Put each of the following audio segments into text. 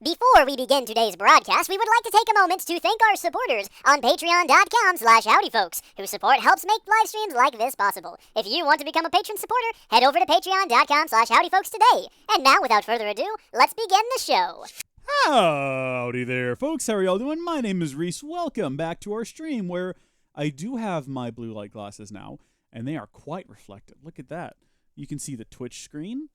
Before we begin today's broadcast, we would like to take a moment to thank our supporters on patreon.com/howdyfolks, whose support helps make live streams like this possible. If you want to become a patron supporter, head over to patreon.com/howdyfolks today. And now, without further ado, let's begin the show. Howdy there, folks. How are y'all doing? My name is Reese. Welcome back to our stream where I do have my blue light glasses now, and they are quite reflective. Look at that. You can see the Twitch screen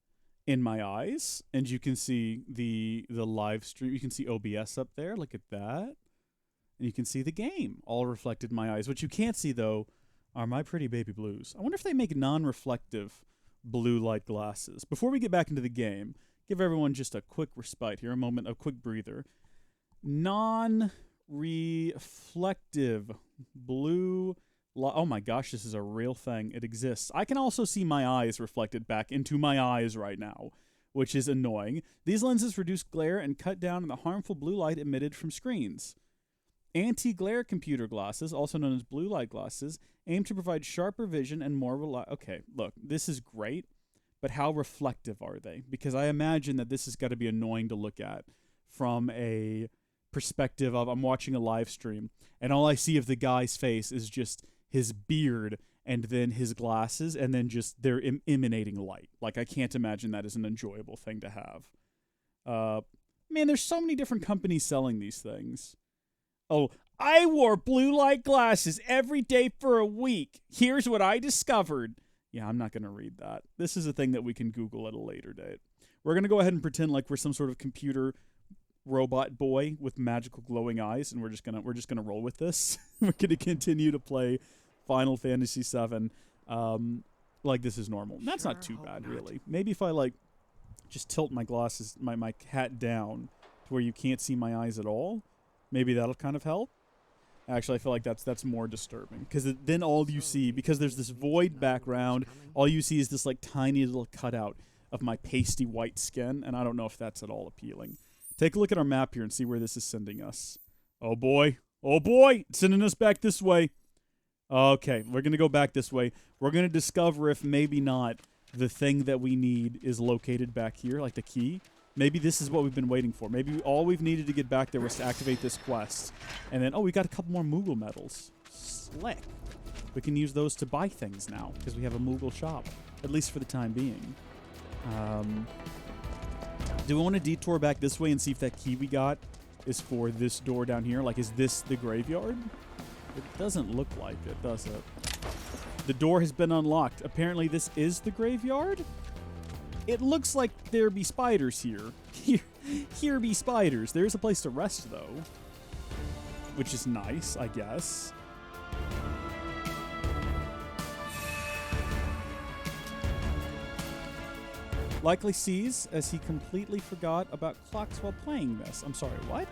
in my eyes, and you can see the live stream. You can see OBS up there. Look at that. And you can see the game all reflected in my eyes. What you can't see, though, are my pretty baby blues. I wonder if they make non-reflective blue light glasses. Before we get back into the game, give everyone just a quick respite here, a quick breather. Non-reflective blue oh my gosh, this is a real thing. It exists. I can also see my eyes reflected back into my eyes right now, which is annoying. These lenses reduce glare and cut down on the harmful blue light emitted from screens. Anti-glare computer glasses, also known as blue light glasses, aim to provide sharper vision and more Okay, look, this is great, but how reflective are they? Because I imagine that this has got to be annoying to look at from a perspective of I'm watching a live stream, and all I see of the guy's face is just his beard and then his glasses, and then just they're emanating light. Like, I can't imagine that is an enjoyable thing to have. Man, there's so many different companies selling these things. Oh, I wore blue light glasses every day for a week. Here's what I discovered. Yeah, I'm not going to read that. This is a thing that we can Google at a later date. We're going to go ahead and pretend like we're some sort of computer robot boy with magical glowing eyes, and we're just gonna roll with this. We're gonna continue to play Final Fantasy VII like this is normal. And that's not too bad, really. Maybe if I like just tilt my glasses, my hat down to where you can't see my eyes at all, maybe that'll kind of help. Actually, I feel like that's more disturbing, because then all you see, because there's this void background, all you see is this like tiny little cutout of my pasty white skin, and I don't know if that's at all appealing. Take a look at our map here and see where this is sending us. Oh boy. Oh boy. It's sending us back this way. Okay, we're going to go back this way. We're going to discover if maybe not the thing that we need is located back here, like the key. Maybe this is what we've been waiting for. Maybe all we've needed to get back there was to activate this quest. And then, oh, we got a couple more Moogle medals. Slick. We can use those to buy things now, because we have a Moogle shop, at least for the time being. Do we want to detour back this way and see if that key we got is for this door down here? Like, is this the graveyard? It doesn't look like it, does it? The door has been unlocked. Apparently, this is the graveyard? It looks like there be spiders here. Here be spiders. There's a place to rest, though, which is nice, I guess. Likely sees as he completely forgot about clocks while playing this. I'm sorry, what?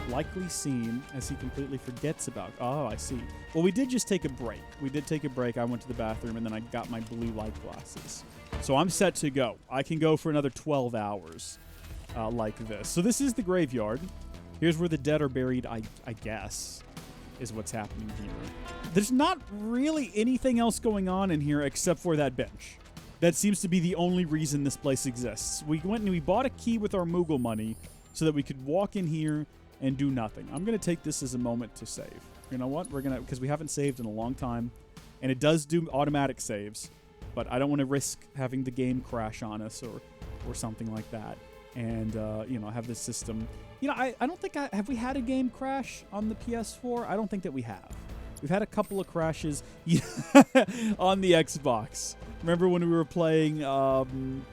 Likely seen as he completely forgets about... Oh, I see. Well, we did just take a break. I went to the bathroom, and then I got my blue light glasses. So I'm set to go. I can go for another 12 hours like this. So this is the graveyard. Here's where the dead are buried, I guess, is what's happening here. There's not really anything else going on in here except for that bench. That seems to be the only reason this place exists. We went and we bought a key with our Moogle money so that we could walk in here and do nothing. I'm going to take this as a moment to save. You know what? We're going to, because we haven't saved in a long time, and it does do automatic saves, but I don't want to risk having the game crash on us or something like that. And, have this system. I don't think have we had a game crash on the PS4? I don't think that we have. We've had a couple of crashes on the Xbox. Remember when we were playing, and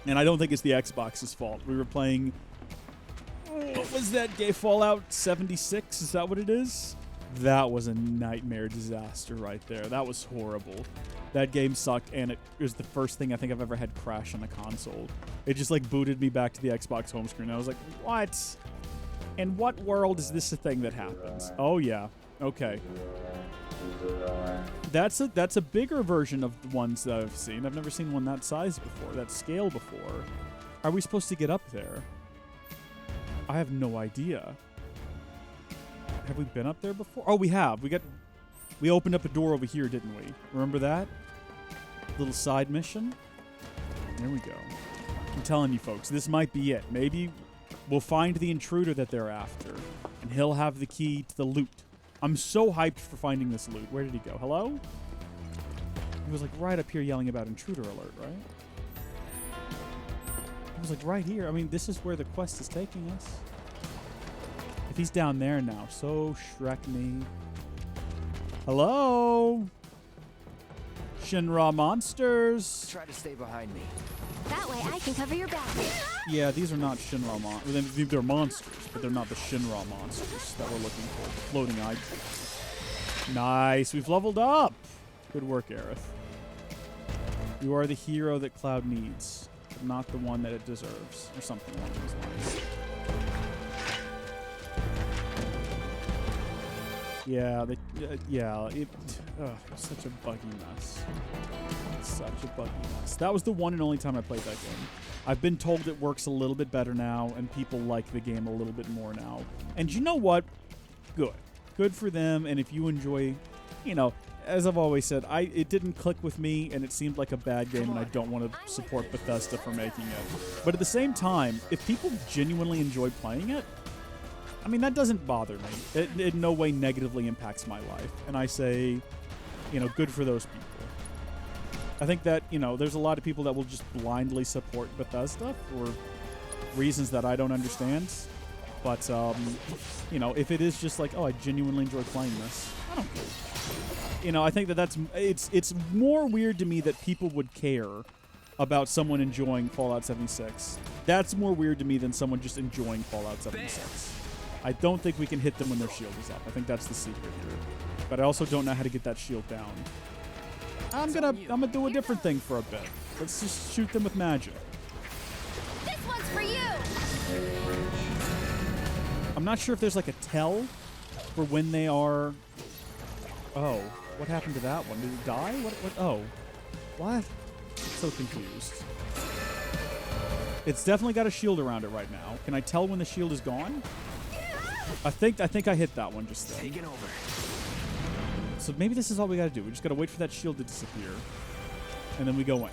I don't think it's the Xbox's fault. We were playing, what was that game? Fallout 76? Is that what it is? That was a nightmare disaster right there. That was horrible. That game sucked, and it was the first thing I think I've ever had crash on a console. It just, like, booted me back to the Xbox home screen. I was like, what? In what world is this a thing that happens? Oh, yeah. Okay. That's a bigger version of the ones that I've seen. I've never seen one that size before, that scale before. Are we supposed to get up there? I have no idea. Have we been up there before? Oh, we have. We opened up a door over here, didn't we? Remember that? Little side mission. There we go. I'm telling you, folks, this might be it. Maybe We'll find the intruder that they're after, and he'll have the key to the loot. I'm so hyped for finding this loot. Where did he go? Hello? He was like right up here yelling about intruder alert, right? He was like right here. I mean, this is where the quest is taking us. If he's down there now, so Shrek me. Hello? Shinra monsters. Try to stay behind me. That way I can cover your back. Yeah, these are not Shinra monsters. They're monsters, but they're not the Shinra monsters that we're looking for. Floating eye. Nice. We've leveled up. Good work, Aerith. You are the hero that Cloud needs, but not the one that it deserves, or something along those lines. Yeah, it's such a buggy mess. It's such a buggy mess. That was the one and only time I played that game. I've been told it works a little bit better now, and people like the game a little bit more now. And you know what? Good. Good for them, and if you enjoy, as I've always said, it didn't click with me, and it seemed like a bad game, and I don't want to support Bethesda for making it. But at the same time, if people genuinely enjoy playing it, I mean, that doesn't bother me. It in no way negatively impacts my life. And I say, good for those people. I think that, there's a lot of people that will just blindly support Bethesda for reasons that I don't understand. But, if it is just like, oh, I genuinely enjoy playing this, I don't care. I think it's more weird to me that people would care about someone enjoying Fallout 76. That's more weird to me than someone just enjoying Fallout 76. I don't think we can hit them when their shield is up. I think that's the secret here. But I also don't know how to get that shield down. I'm gonna do a different thing for a bit. Let's just shoot them with magic. This one's for you. I'm not sure if there's like a tell for when they are. Oh, what happened to that one? Did it die? What? Oh, what? I'm so confused. It's definitely got a shield around it right now. Can I tell when the shield is gone? I think I hit that one just then. Taking over. So maybe this is all we gotta do. We just gotta wait for that shield to disappear, and then we go in.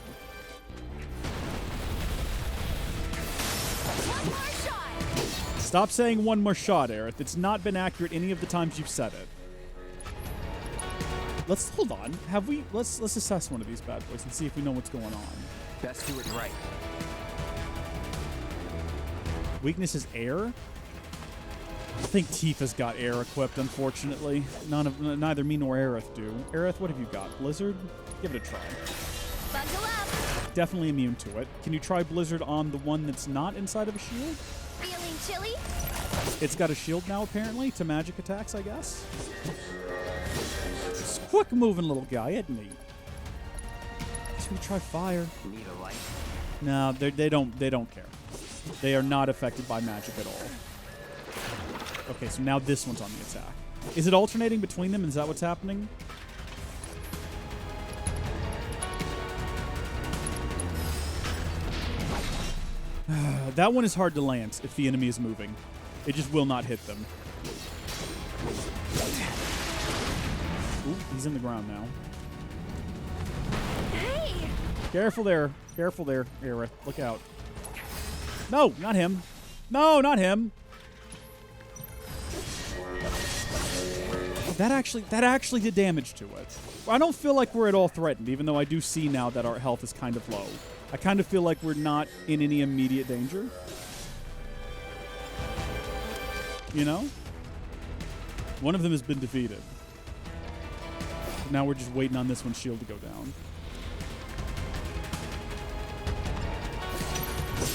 One more shot. Stop saying one more shot, Aerith. It's not been accurate any of the times you've said it. Let's hold on. Let's assess one of these bad boys and see if we know what's going on. Best do it right. Weakness is air. I think Tifa's got air equipped, unfortunately. Neither me nor Aerith do. Aerith, what have you got? Blizzard? Give it a try. Buckle up. Definitely immune to it. Can you try Blizzard on the one that's not inside of a shield? Feeling chilly? It's got a shield now, apparently, to magic attacks, I guess. It's a quick-moving little guy, isn't he? Should we try fire? Need a light? No, they don't care. They are not affected by magic at all. Okay, so now this one's on the attack. Is it alternating between them? Is that what's happening? That one is hard to land if the enemy is moving. It just will not hit them. Ooh, he's in the ground now. Hey! Careful there. Careful there, Aerith. Look out. No, not him. No, not him. That actually did damage to it. I don't feel like we're at all threatened, even though I do see now that our health is kind of low. I kind of feel like we're not in any immediate danger. One of them has been defeated. Now we're just waiting on this one's shield to go down.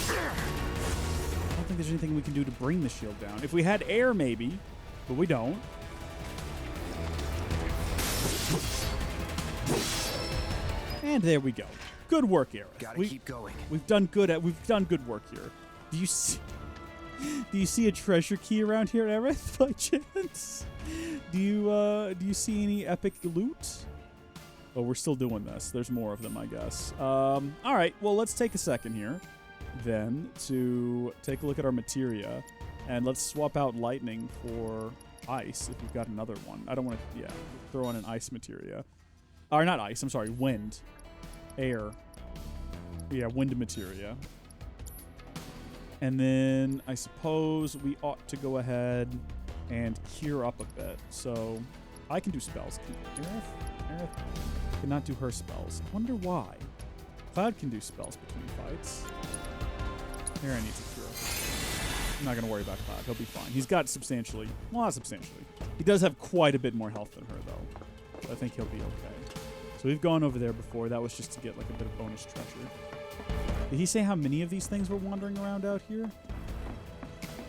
I don't think there's anything we can do to bring the shield down. If we had air, maybe, but we don't. And there we go. Good work, Aerith. Gotta keep going. We've done good work here. Do you see a treasure key around here, Aerith, by chance? Do you see any epic loot? Oh, we're still doing this. There's more of them, I guess. All right. Well, let's take a second here, then, to take a look at our materia, and let's swap out lightning for ice if we've got another one. I don't want to. Yeah, throw on an ice materia. Or not ice. I'm sorry. Wind, air. Yeah, wind materia. And then I suppose we ought to go ahead and cure up a bit. So I can do spells. Can Aerith cannot do her spells. I wonder why. Cloud can do spells between fights. Aaron needs a cure. I'm not going to worry about Cloud. He'll be fine. He's got substantially, well, not substantially. He does have quite a bit more health than her, though. So I think he'll be okay. So we've gone over there before. That was just to get like a bit of bonus treasure. Did he say how many of these things were wandering around out here?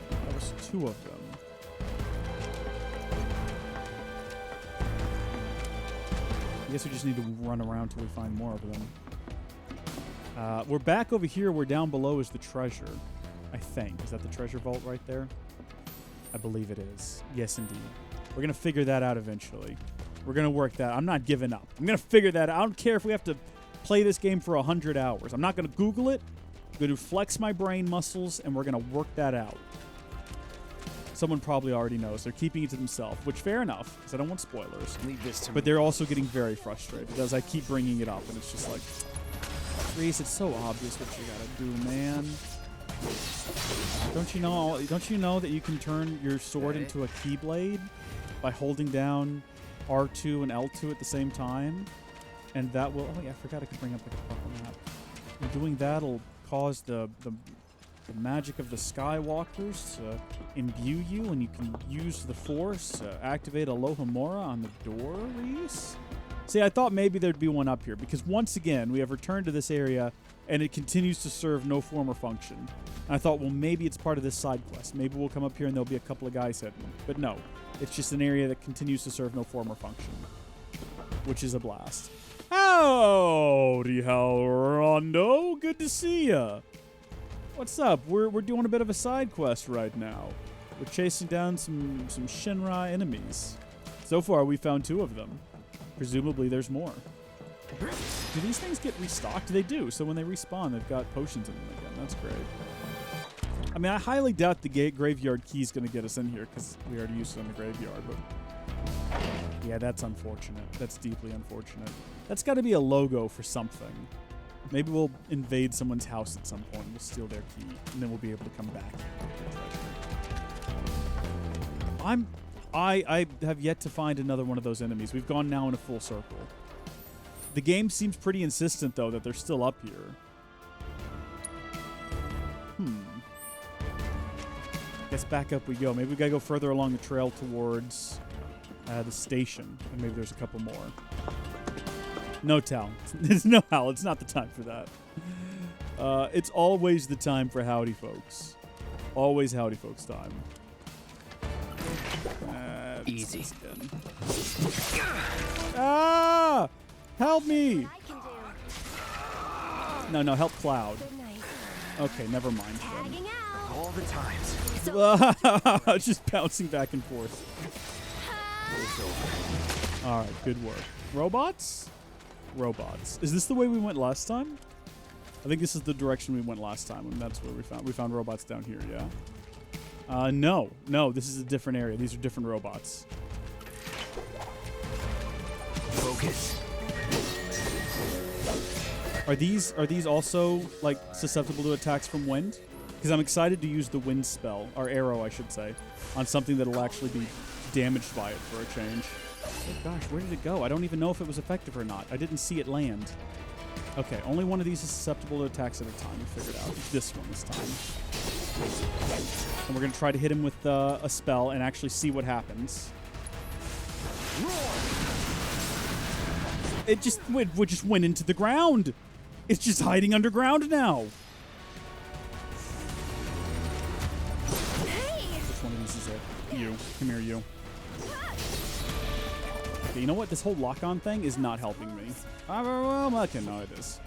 That was 2 of them. I guess we just need to run around till we find more of them. We're back over here where down below is the treasure, I think. Is that the treasure vault right there? I believe it is. Yes, indeed. We're going to figure that out eventually. We're going to work that. I'm not giving up. I'm going to figure that out. I don't care if we have to play this game for 100 hours. I'm not going to Google it. I'm going to flex my brain muscles, and we're going to work that out. Someone probably already knows. They're keeping it to themselves, which fair enough, because I don't want spoilers. Leave this to me. But they're also getting very frustrated as I keep bringing it up, and it's just like, Reese, it's so obvious what you gotta do, man. Don't you know that you can turn your sword into a keyblade by holding down R2 and L2 at the same time? And that will, oh yeah, I forgot I could bring up the proper map. And doing that'll cause the magic of the Skywalkers to imbue you, and you can use the Force to activate Alohomora on the door, Reese? See, I thought maybe there'd be one up here, because once again, we have returned to this area, and it continues to serve no form or function. And I thought, well, maybe it's part of this side quest. Maybe we'll come up here and there'll be a couple of guys hidden. But no, it's just an area that continues to serve no form or function, which is a blast. Howdy, Rondo. Good to see ya. What's up? We're doing a bit of a side quest right now. We're chasing down some Shinra enemies. So far, we found 2 of them. Presumably, there's more. Do these things get restocked? They do. So when they respawn, they've got potions in them again. That's great. I mean, I highly doubt the graveyard key is going to get us in here because we already used it on the graveyard. But yeah, that's unfortunate. That's deeply unfortunate. That's got to be a logo for something. Maybe we'll invade someone's house at some point. We'll steal their key, and then we'll be able to come back. I have yet to find another one of those enemies. We've gone now in a full circle. The game seems pretty insistent, though, that they're still up here. Guess back up we go. Maybe we gotta go further along the trail towards the station, and maybe there's a couple more. No, Tal. There's no Hal. It's not the time for that. It's always the time for Howdy Folks. Always Howdy Folks time. Easy. Ah! Help me! No, help Cloud. Okay, never mind. Tagging out. All the times. Just bouncing back and forth. All right, good work. Robots? Robots. Is this the way we went last time? I think this is the direction we went last time, and that's where we found robots down here, yeah? No, this is a different area. These are different robots. Focus. Are these also, like, susceptible to attacks from wind? Because I'm excited to use the wind spell, or arrow, I should say, on something that'll actually be damaged by it for a change. Oh gosh, where did it go? I don't even know if it was effective or not. I didn't see it land. Okay, only one of these is susceptible to attacks at a time. We figured out. This one this time. And we're going to try to hit him with a spell and actually see what happens. It just went into the ground. It's just hiding underground now. Which one of these is it? You. Come here, you. Okay, you know what? This whole lock-on thing is not helping me. Well, okay, no, it is.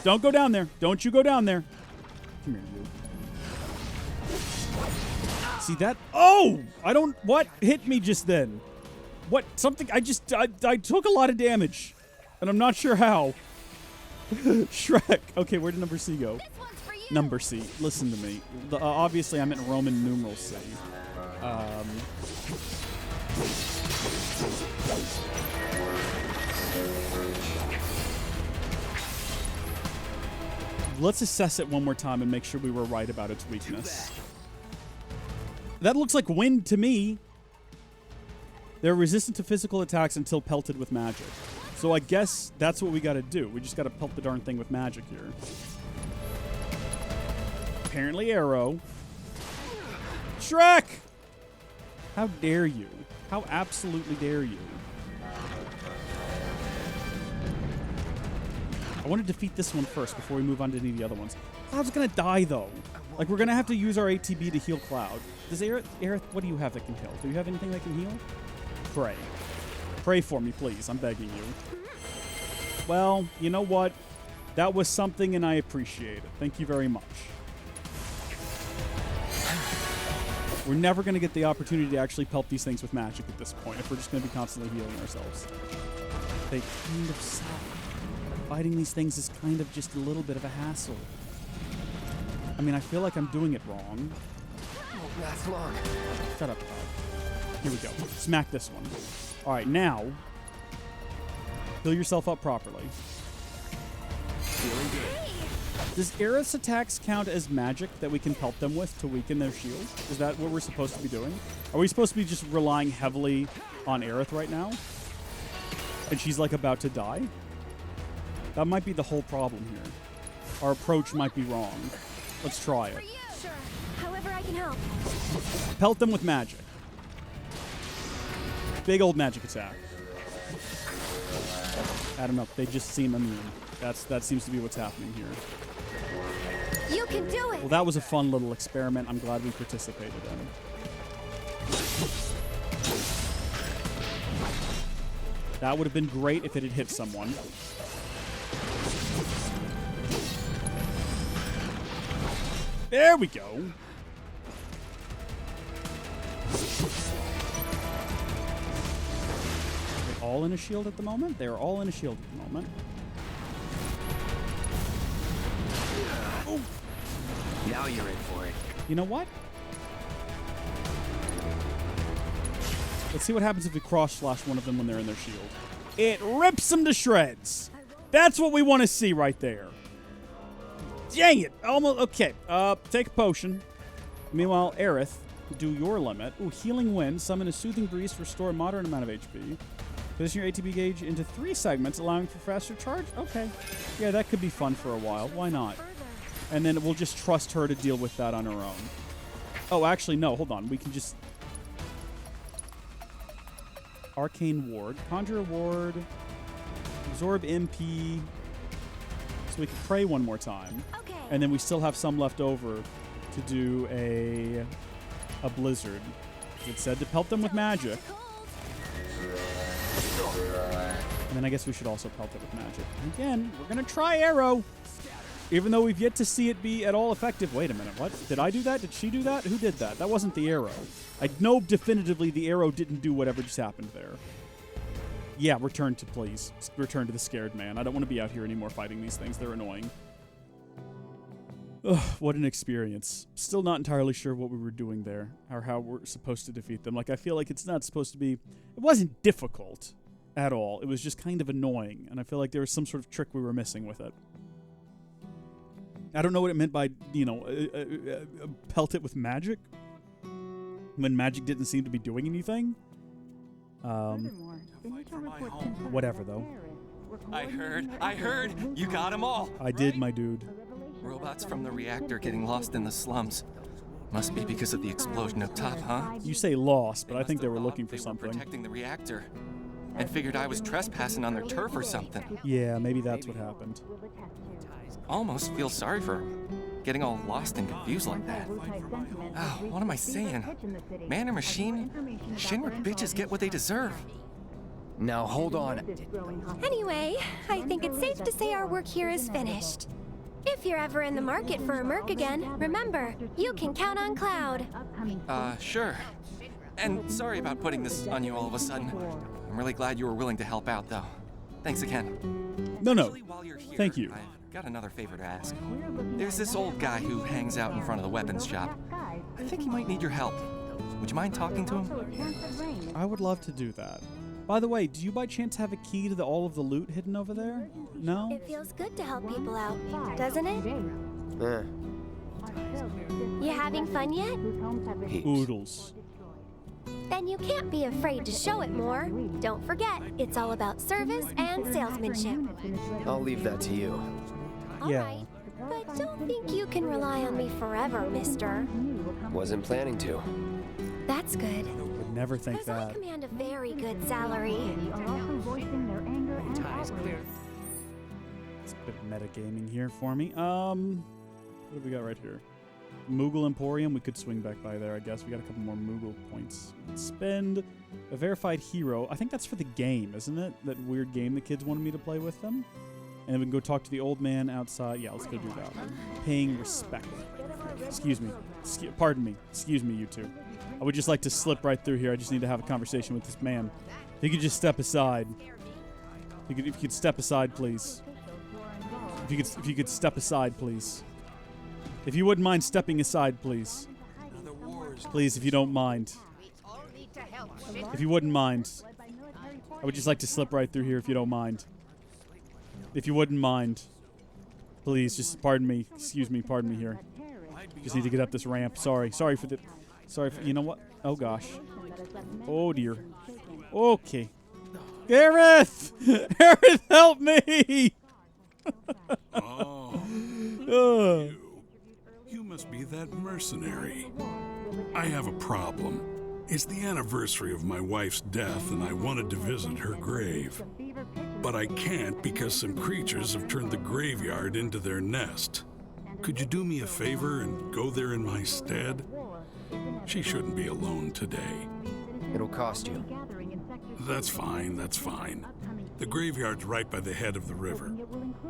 Don't go down there. Don't you go down there. Come here, you. See that? Oh! What hit me just then? What? Something, I took a lot of damage. And I'm not sure how. Shrek. Okay, where did number C go? Number C. Listen to me. Obviously, I meant Roman numeral C. Let's assess it one more time and make sure we were right about its weakness. That looks like wind to me. They're resistant to physical attacks until pelted with magic. So I guess that's what we gotta do. We just gotta pelt the darn thing with magic here. Apparently arrow. Shrek! How dare you? How absolutely dare you? I want to defeat this one first before we move on to any of the other ones. Cloud's gonna die though. Like, we're gonna have to use our ATB to heal Cloud. Does Aerith, what do you have that can heal? Do you have anything that can heal? Pray. Pray for me, please. I'm begging you. Well, you know what? That was something and I appreciate it. Thank you very much. We're never going to get the opportunity to actually pelt these things with magic at this point if we're just going to be constantly healing ourselves. They kind of suck. Fighting these things is kind of just a little bit of a hassle. I mean, I feel like I'm doing it wrong. Won't last long. Shut up, Cloud. Here we go. Smack this one. All right, now, heal yourself up properly. Feeling good. Does Aerith's attacks count as magic that we can pelt them with to weaken their shield? Is that what we're supposed to be doing? Are we supposed to be just relying heavily on Aerith right now? And she's like about to die? That might be the whole problem here. Our approach might be wrong. Let's try For it. you. Sure. However I can help. Pelt them with magic. Big old magic attack. I don't know. They just seem immune. That seems to be what's happening here. You can do it. Well, that was a fun little experiment. I'm glad we participated in. That would have been great if it had hit someone. There we go. They're all in a shield at the moment? They're all in a shield at the moment. Oh. Now you're in for it. You know what? Let's see what happens if we cross-slash one of them when they're in their shield. It rips them to shreds. That's what we want to see right there. Dang it. Almost. Okay. Take a potion. Meanwhile, Aerith, do your limit. Ooh, Healing Wind. Summon a Soothing Breeze to restore a moderate amount of HP. Position your ATB gauge into 3 segments, allowing for faster charge. Okay. Yeah, that could be fun for a while. Why not? And then we'll just trust her to deal with that on her own. Oh, actually, no. Hold on. We can just... Arcane Ward. Conjure Ward. Absorb MP. So we can pray one more time. Okay. And then we still have some left over to do a blizzard. It said to pelt them with magic. And then I guess we should also pelt it with magic. And again, we're going to try arrow. Even though we've yet to see it be at all effective. Wait a minute. What? Did I do that? Did she do that? Who did that? That wasn't the arrow. I know definitively the arrow didn't do whatever just happened there. Yeah, return to, please. Return to the scared man. I don't want to be out here anymore fighting these things. They're annoying. Ugh, what an experience. Still not entirely sure what we were doing there, or how we're supposed to defeat them. Like, I feel like it's not supposed to be... It wasn't difficult at all. It was just kind of annoying, and I feel like there was some sort of trick we were missing with it. I don't know what it meant by, you know, pelt it with magic, when magic didn't seem to be doing anything. Whatever, though. I heard. You got them all. I did, my dude. Robots from the reactor getting lost in the slums. Must be because of the explosion up top, huh? You say lost, but I think they were Must have looking thought for they something. were protecting the reactor, and figured I was trespassing on their turf or something. Yeah, maybe that's what happened. Almost feel sorry for them, getting all lost and confused like that. Oh, what am I saying? Man or machine? Shinra bitches get what they deserve. Now hold on. Anyway, I think it's safe to say our work here is finished. If you're ever in the market for a merc again, remember, you can count on Cloud. Sure. And sorry about putting this on you all of a sudden. I'm really glad you were willing to help out, though. Thanks again. No. Actually, while you're here, Thank you. I've got another favor to ask. There's this old guy who hangs out in front of the weapons shop. I think he might need your help. Would you mind talking to him? I would love to do that. By the way, do you by chance have a key to all of the loot hidden over there? No? It feels good to help people out, doesn't it? Eh, You having fun yet? heaps. Oodles. Then you can't be afraid to show it more. Don't forget, it's all about service and salesmanship. I'll leave that to you. All Yeah. right, but don't think you can rely on me forever, mister. Wasn't planning to. That's good. Would never think Because I that. command a very good salary. It's a bit of metagaming here for me. What have we got right here? Moogle Emporium. We could swing back by there, I guess. We got a couple more Moogle points. Spend a verified hero. I think that's for the game, isn't it? That weird game the kids wanted me to play with them. And then we can go talk to the old man outside. Yeah, let's go do that. Paying respect. Excuse me. Pardon me. Excuse me, you two. I would just like to slip right through here. I just need to have a conversation with this man. If you could just step aside. If you could step aside, please. If you could step aside, please. If you wouldn't mind stepping aside, please. Please, if you don't mind. If you wouldn't mind. I would just like to slip right through here if you don't mind. If you wouldn't mind. Please, just pardon me. Excuse me, pardon me here. Just need to get up this ramp. Sorry for the... you know what? Oh, gosh. Oh, dear. Okay. Gareth! Gareth, help me! Oh, you must be that mercenary. I have a problem. It's the anniversary of my wife's death, and I wanted to visit her grave. But I can't because some creatures have turned the graveyard into their nest. Could you do me a favor and go there in my stead? She shouldn't be alone today. It'll cost you. That's fine, that's fine. The graveyard's right by the head of the river.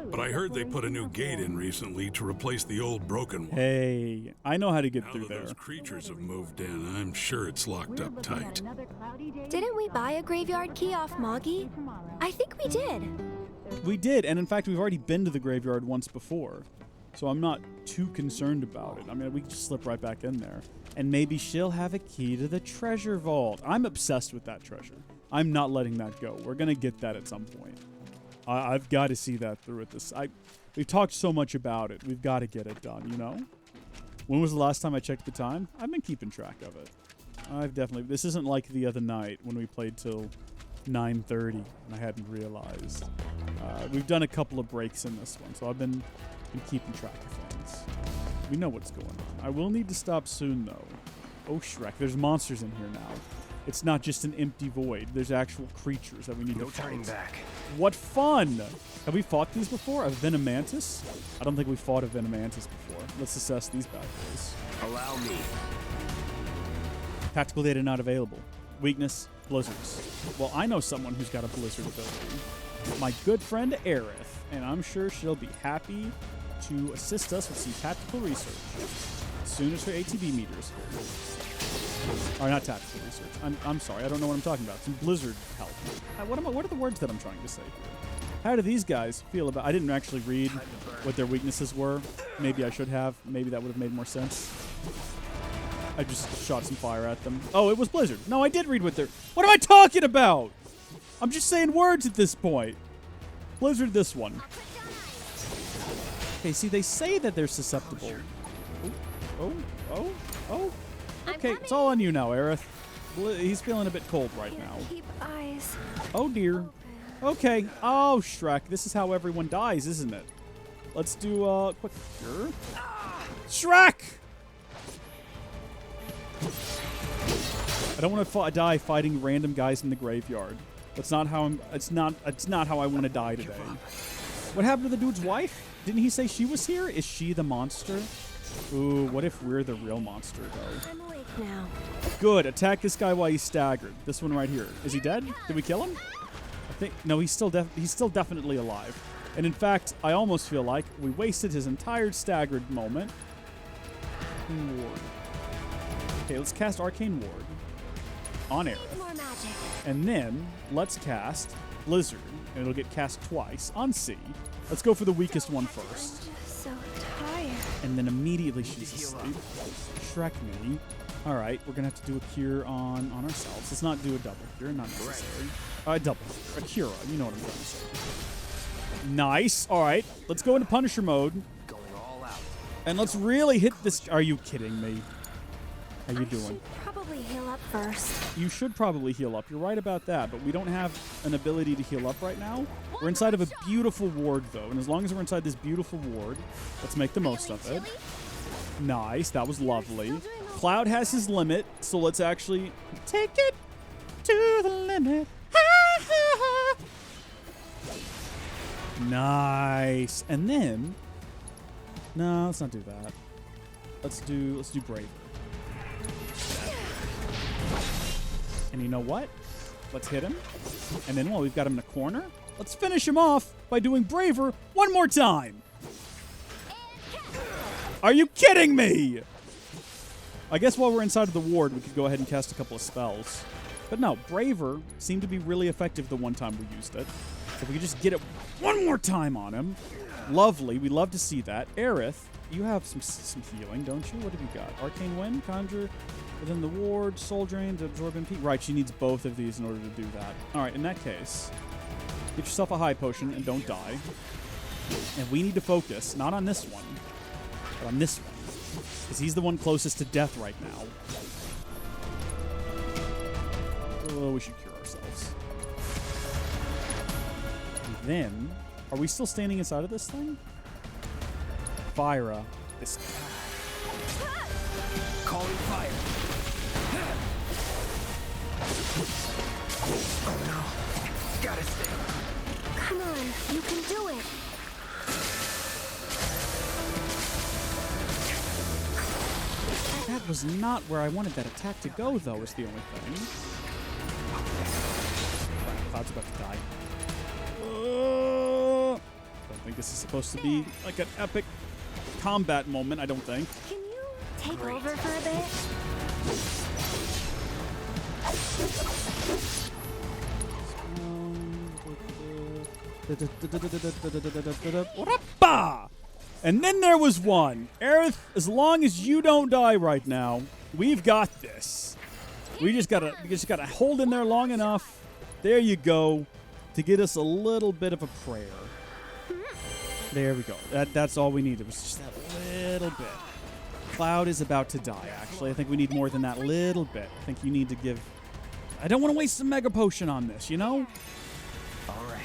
But I heard they put a new gate in recently to replace the old broken one. Hey, I know how to get Now through that there. those creatures have moved in, I'm sure it's locked up tight. Didn't we buy a graveyard key off Moggy? I think we did. We did, and in fact, we've already been to the graveyard once before. So I'm not too concerned about it. I mean, we can just slip right back in there. And maybe she'll have a key to the treasure vault. I'm obsessed with that treasure. I'm not letting that go. We're going to get that at some point. I've got to see that through at this. We've talked so much about it. We've got to get it done, you know? When was the last time I checked the time? I've been keeping track of it. This isn't like the other night when we played till 9:30 and I hadn't realized. We've done a couple of breaks in this one, so I've been keeping track of things. We know what's going on. I will need to stop soon, though. Oh, Shrek, there's monsters in here now. It's not just an empty void. There's actual creatures that we need No to fight. turning back. What fun! Have we fought these before? A Venomantis? I don't think we fought a Venomantis before. Let's assess these bad boys. Allow me. Tactical data not available. Weakness, blizzards. Well, I know someone who's got a blizzard ability. My good friend Aerith, and I'm sure she'll be happy to assist us with some tactical research as soon as her ATB meters. Or not tactical research. I'm sorry, I don't know what I'm talking about. Some blizzard help. What are the words that I'm trying to say here? How do these guys feel about... I didn't actually read what their weaknesses were. Maybe I should have. Maybe that would have made more sense. I just shot some fire at them. Oh, it was blizzard. No, I did read what they're... What am I talking about? I'm just saying words at this point. Blizzard this one. Okay, see, they say that they're susceptible. Oh. Okay, it's all on you now, Aerith. He's feeling a bit cold right now. Keep eyes. Oh, dear. Okay. Oh, Shrek. This is how everyone dies, isn't it? Let's do, quick cure. Shrek! I don't want to die fighting random guys in the graveyard. That's not how it's not how I want to die today. What happened to the dude's wife? Didn't he say she was here? Is she the monster? Ooh, what if we're the real monster, though? I'm awake now. Good. Attack this guy while he's staggered. This one right here. Is he dead? Did we kill him? I think... No, he's still definitely alive. And in fact, I almost feel like we wasted his entire staggered moment. Arcane Ward. Okay, let's cast Arcane Ward on Aerith. More magic. And then let's cast Blizzard. And it'll get cast twice on C. Let's go for the weakest one first. So tired. And then immediately she's asleep. Shrek me. All right, we're gonna have to do a cure on ourselves. Let's not do a double cure, not necessary. Double, a cure. You know what I'm trying to say. Nice. All right, let's go into Punisher mode, Going all out. and let's really hit this. Are you kidding me? How you doing? Should probably heal up first. You should probably heal up. You're right about that, but we don't have an ability to heal up right now. We're inside of a beautiful ward, though, and as long as we're inside this beautiful ward, let's make the most of it. Nice. That was lovely. Cloud has his limit, so let's actually take it to the limit. Nice. And then, no, let's not do that. Let's do Braver. And you know what? Let's hit him. And then while we've got him in a corner, let's finish him off by doing Braver one more time. Are you kidding me? I guess while we're inside of the ward, we could go ahead and cast a couple of spells. But no, Braver seemed to be really effective the one time we used it. If we could just get it one more time on him. Lovely. We love to see that. Aerith, you have some healing, don't you? What have you got? Arcane Wind, Conjure within the ward, Soul Drain to absorb MP. Right, she needs both of these in order to do that. All right, in that case, get yourself a high potion and don't die. And we need to focus, not on this one, but on this one. Because he's the one closest to death right now. Oh, we should cure ourselves. And then, are we still standing inside of this thing? Fyra. This. Calling fire. Oh no. Gotta stay. Come on, you can do it. That was not where I wanted that attack to go, though, is the only thing. Cloud's about to die. Don't think this is supposed to be like an epic combat moment, I don't think. Can you take over for a bit? And then there was one. Aerith, as long as you don't die right now, we've got this. We just gotta hold in there long enough. There you go, to get us a little bit of a prayer. There we go. That's all we needed. It was just that little bit. Cloud is about to die, actually. I think we need more than that little bit. I think you need to give... I don't want to waste a Mega Potion on this, you know? All right.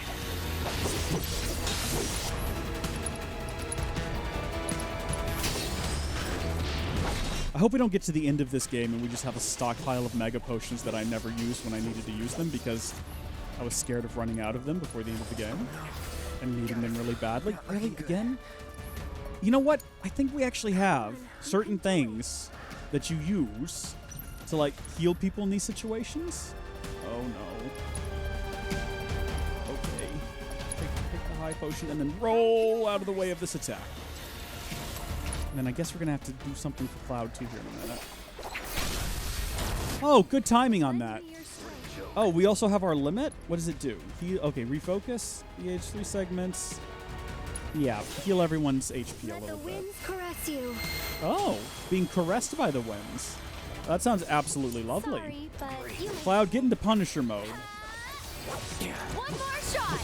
I hope we don't get to the end of this game and we just have a stockpile of Mega Potions that I never used when I needed to use them because I was scared of running out of them before the end of the game and needing them really badly. Really? Again? You know what? I think we actually have certain things that you use to, like, heal people in these situations. Oh, no. Okay. Take the high potion and then roll out of the way of this attack. And then I guess we're going to have to do something for Cloud, too, here in a minute. Oh, good timing on that. Oh, we also have our limit? What does it do? Okay, refocus. EH 3 segments. Yeah, heal everyone's HP a Let little the bit. winds caress you. Oh, being caressed by the winds. That sounds absolutely lovely. Sorry, but you Cloud, get into Punisher mode. one more shot.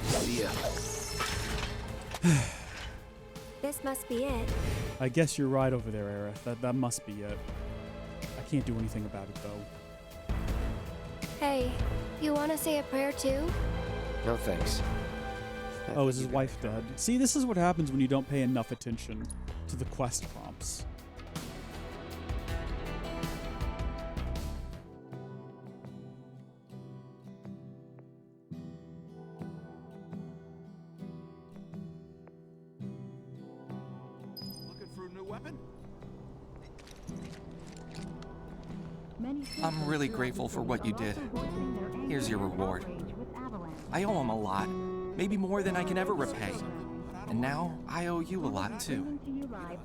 See ya. This must be it. I guess you're right over there, Aerith. That must be it. I can't do anything about it, though. Hey, you want to say a prayer too? No thanks. Oh, is his wife dead? See, this is what happens when you don't pay enough attention to the quest prompts. Looking for a new weapon? I'm really grateful for what you did. Here's your reward. I owe him a lot, maybe more than I can ever repay. And now I owe you a lot too.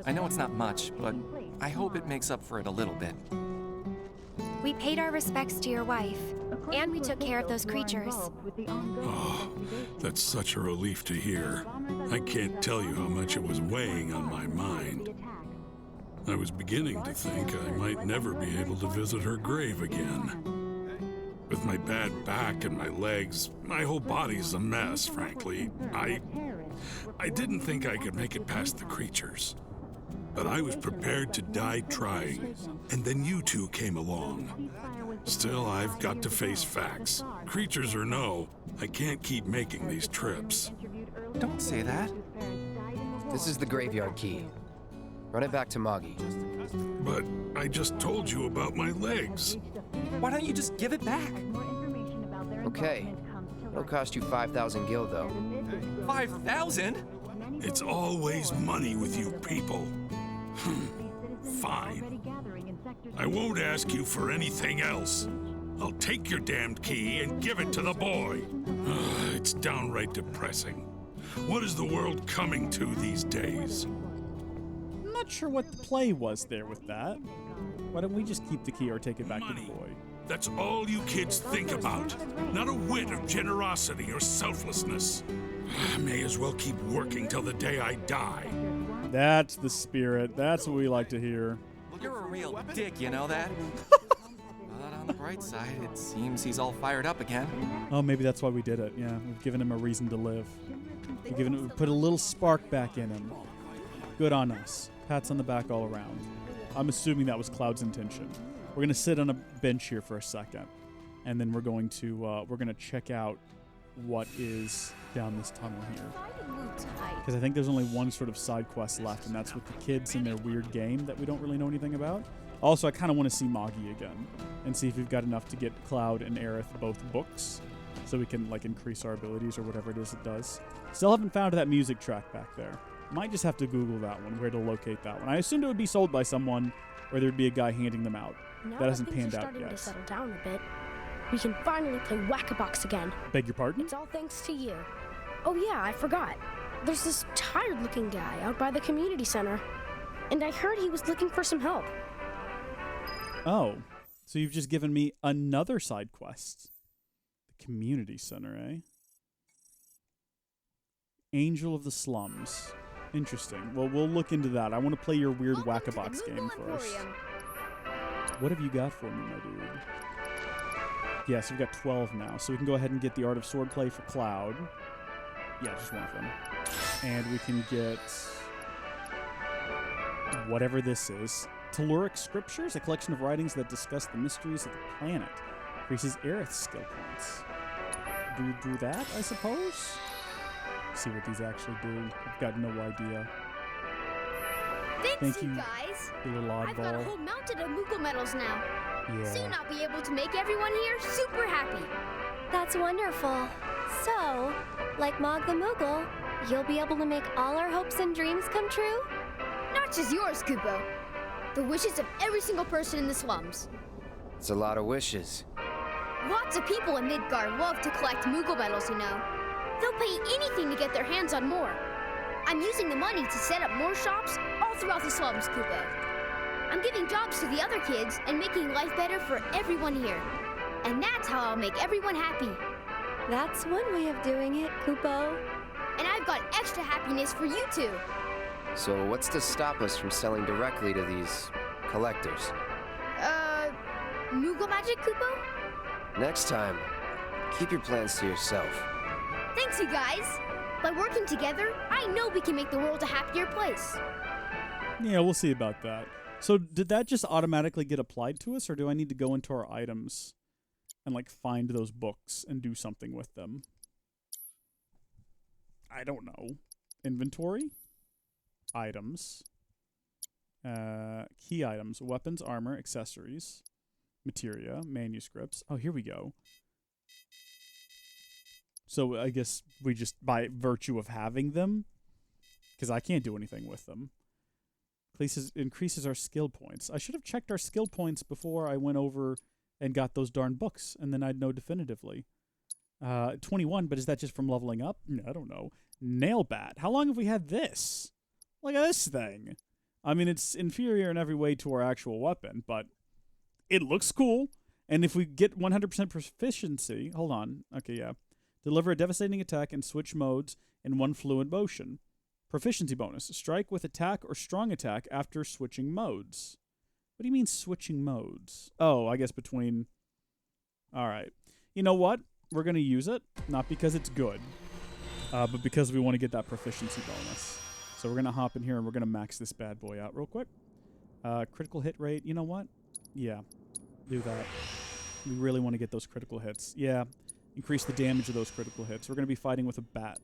I know it's not much, but I hope it makes up for it a little bit. We paid our respects to your wife, and we took care of those creatures. Oh, that's such a relief to hear. I can't tell you how much it was weighing on my mind. I was beginning to think I might never be able to visit her grave again. With my bad back and my legs, my whole body's a mess, frankly. I didn't think I could make it past the creatures. But I was prepared to die trying, and then you two came along. Still, I've got to face facts. Creatures or no, I can't keep making these trips. Don't say that. This is the graveyard key. Run it back to Moggy. But I just told you about my legs. Why don't you just give it back? Okay. It'll cost you 5,000 gil, though. 5,000? It's always money with you people. Fine. I won't ask you for anything else. I'll take your damned key and give it to the boy. It's downright depressing. What is the world coming to these days? I'm not sure what the play was there with that. Why don't we just keep the key or take it back to the boy? That's all you kids think about. Not a whit of generosity or selflessness. I may as well keep working till the day I die. That's the spirit. That's what we like to hear. You're a real dick, you know that? But on the bright side, it seems he's all fired up again. Oh, maybe that's why we did it. Yeah, we've given him a reason to live. We put a little spark back in him. Good on us. Pats on the back all around. I'm assuming that was Cloud's intention. We're gonna sit on a bench here for a second, and then we're gonna check out what is down this tunnel here. Because I think there's only one sort of side quest left, and that's with the kids in their weird game that we don't really know anything about. Also, I kind of want to see Moggy again and see if we've got enough to get Cloud and Aerith both books, so we can like increase our abilities or whatever it is it does. Still haven't found that music track back there. Might just have to Google that one, where to locate that one. I assumed it would be sold by someone, or there'd be a guy handing them out. Now That hasn't things panned are out starting yet. to settle down a bit. We can finally play Whack-A-Box again. Beg your pardon? It's all thanks to you. Oh yeah, I forgot. There's this tired-looking guy out by the community center, and I heard he was looking for some help. Oh, so you've just given me another side quest. The community center, eh? Angel of the Slums. Interesting. Well, we'll look into that. I want to play your weird Whack-A-Box game first. What have you got for me, my dude? Yes, we've got 12 now, so we can go ahead and get the Art of Swordplay for Cloud. Yeah, just one of them. And we can get whatever this is. Telluric Scriptures, a collection of writings that discuss the mysteries of the planet. Increases Aerith's skill points. Do that, I suppose? See what these actually do. I've got no idea. Thanks, Thank you, guys. you little I've got a oddball. whole mountain of Moogle medals now. Soon Yeah. I'll be able to make everyone here super happy. That's wonderful. So, like Mog the Moogle, you'll be able to make all our hopes and dreams come true? Not just yours, Kupo. The wishes of every single person in the slums. It's a lot of wishes. Lots of people in Midgard love to collect Moogle medals, you know. They'll pay anything to get their hands on more. I'm using the money to set up more shops all throughout the slums, Kupo. I'm giving jobs to the other kids and making life better for everyone here. And that's how I'll make everyone happy. That's one way of doing it, Kupo. And I've got extra happiness for you two. So what's to stop us from selling directly to these collectors? Moogle magic, Kupo? Next time, keep your plans to yourself. Thanks, you guys. By working together, I know we can make the world a happier place. Yeah, we'll see about that. So did that just automatically get applied to us, or do I need to go into our items and like find those books and do something with them? I don't know. Inventory? Items. Key items. Weapons, armor, accessories. Materia, manuscripts. Oh, here we go. So I guess we just, by virtue of having them, because I can't do anything with them, increases our skill points. I should have checked our skill points before I went over and got those darn books, and then I'd know definitively. 21, but is that just from leveling up? I don't know. Nail bat. How long have we had this? Look at this thing. I mean, it's inferior in every way to our actual weapon, but It looks cool. And if we get 100% proficiency, hold on. Okay, yeah. Deliver a devastating attack in switch modes in one fluid motion. Proficiency bonus. Strike with attack or strong attack after switching modes. What do you mean switching modes? Oh, I guess between... All right. You know what? We're going to use it. Not because it's good, but because we want to get that proficiency bonus. So we're going to hop in here and we're going to max this bad boy out real quick. Critical hit rate. You know what? Yeah. Do that. We really want to get those critical hits. Yeah. Increase the damage of those critical hits. We're going to be fighting with a bat.